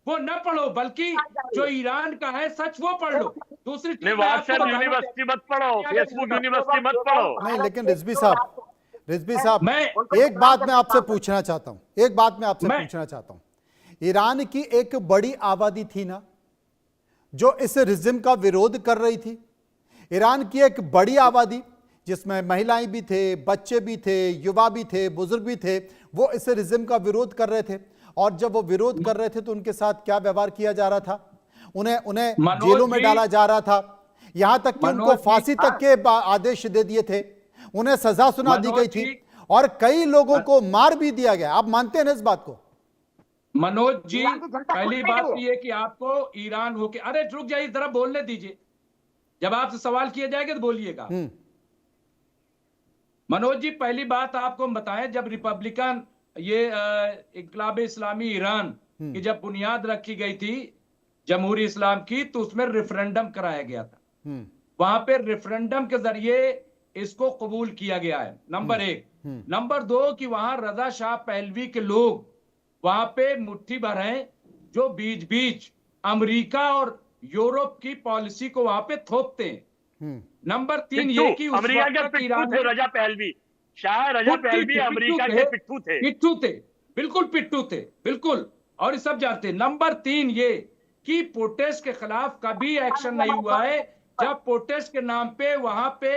वो न पढ़ो, बल्कि जो ईरान का है सच वो पढ़ लो। दूसरी चीज, व्हाट्सएप यूनिवर्सिटी मत पढ़ो, फेसबुक यूनिवर्सिटी मत पढ़ो। नहीं, लेकिन रिजवी साहब, एक बात मैं आपसे पूछना चाहता हूं। ईरान की एक बड़ी आबादी थी ना जो इस रिजिम का विरोध कर रही थी। ईरान की एक बड़ी आबादी जिसमें महिलाएं भी थे, बच्चे भी थे, युवा भी थे, बुजुर्ग भी थे, वो इस रिजिम का विरोध कर रहे थे। और जब वो विरोध कर रहे थे तो उनके साथ क्या व्यवहार किया जा रहा था? उन्हें जेलों में डाला जा रहा था, यहां तक कि उनको फांसी तक के आदेश दे दिए थे, उन्हें सजा सुना दी गई थी और कई लोगों को मार भी दिया गया। आप मानते हैं ना इस बात को? मनोज जी, पहली बात ये कि आपको ईरान होके, अरे रुक जाइए, जरा बोलने दीजिए। जब आपसे सवाल किया जाएगा तो बोलिएगा। मनोज जी, पहली बात आपको हम बताएं, जब रिपब्लिकन ये इनकलाब इस्लामी ईरान की जब बुनियाद रखी गई थी जमहूरी इस्लाम की, तो उसमें रेफरेंडम कराया गया था। वहां पे रेफरेंडम के जरिए इसको कबूल किया गया है, नंबर 1। नंबर 2 कि वहां रजा शाह पहलवी के लोग वहां पे मुट्ठी भर हैं जो बीच बीच अमेरिका और यूरोप की पॉलिसी को वहां पे थोपते हैं। नंबर 3 ये कि उस अमेरिका के वक्त पिट्ठू थे Reza Pahlavi, Shah Reza Pahlavi America के पिट्ठू थे, बिल्कुल पिट्ठू थे, बिल्कुल, और ये सब जानते हैं। नंबर 3 ये कि प्रोटेस्ट के खिलाफ कभी एक्शन नहीं हुआ है। जब प्रोटेस्ट के नाम पे वहां पे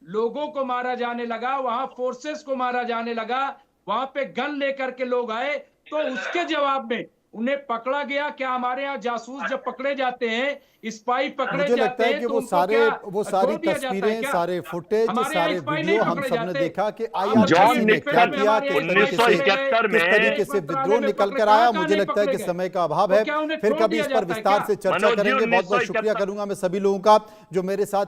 लोगों को मारा जाने लगा, वहां फोर्सेस को मारा जाने लगा, वहां पे गन लेकर के लोग आए, तो उसके जवाब में उन्हें पकड़ा गया। क्या हमारे यहाँ जासूस जब पकड़े जाते हैं, स्पाई पकड़े मुझे जाते लगता है हैं, कि तो वो सारी तस्वीरें, सारे फुटेज, सारे वीडियो हम सबने देखा कि आईआरसीसी ने क्या किया, किस तरीके से विद्रोह निकल कर आया। मुझे लगता है कि समय का अभाव है, फिर कभी इस पर विस्तार से चर्चा करेंगे। बहुत बहुत शुक्रिया करूंगा मैं सभी लोगों का जो मेरे साथ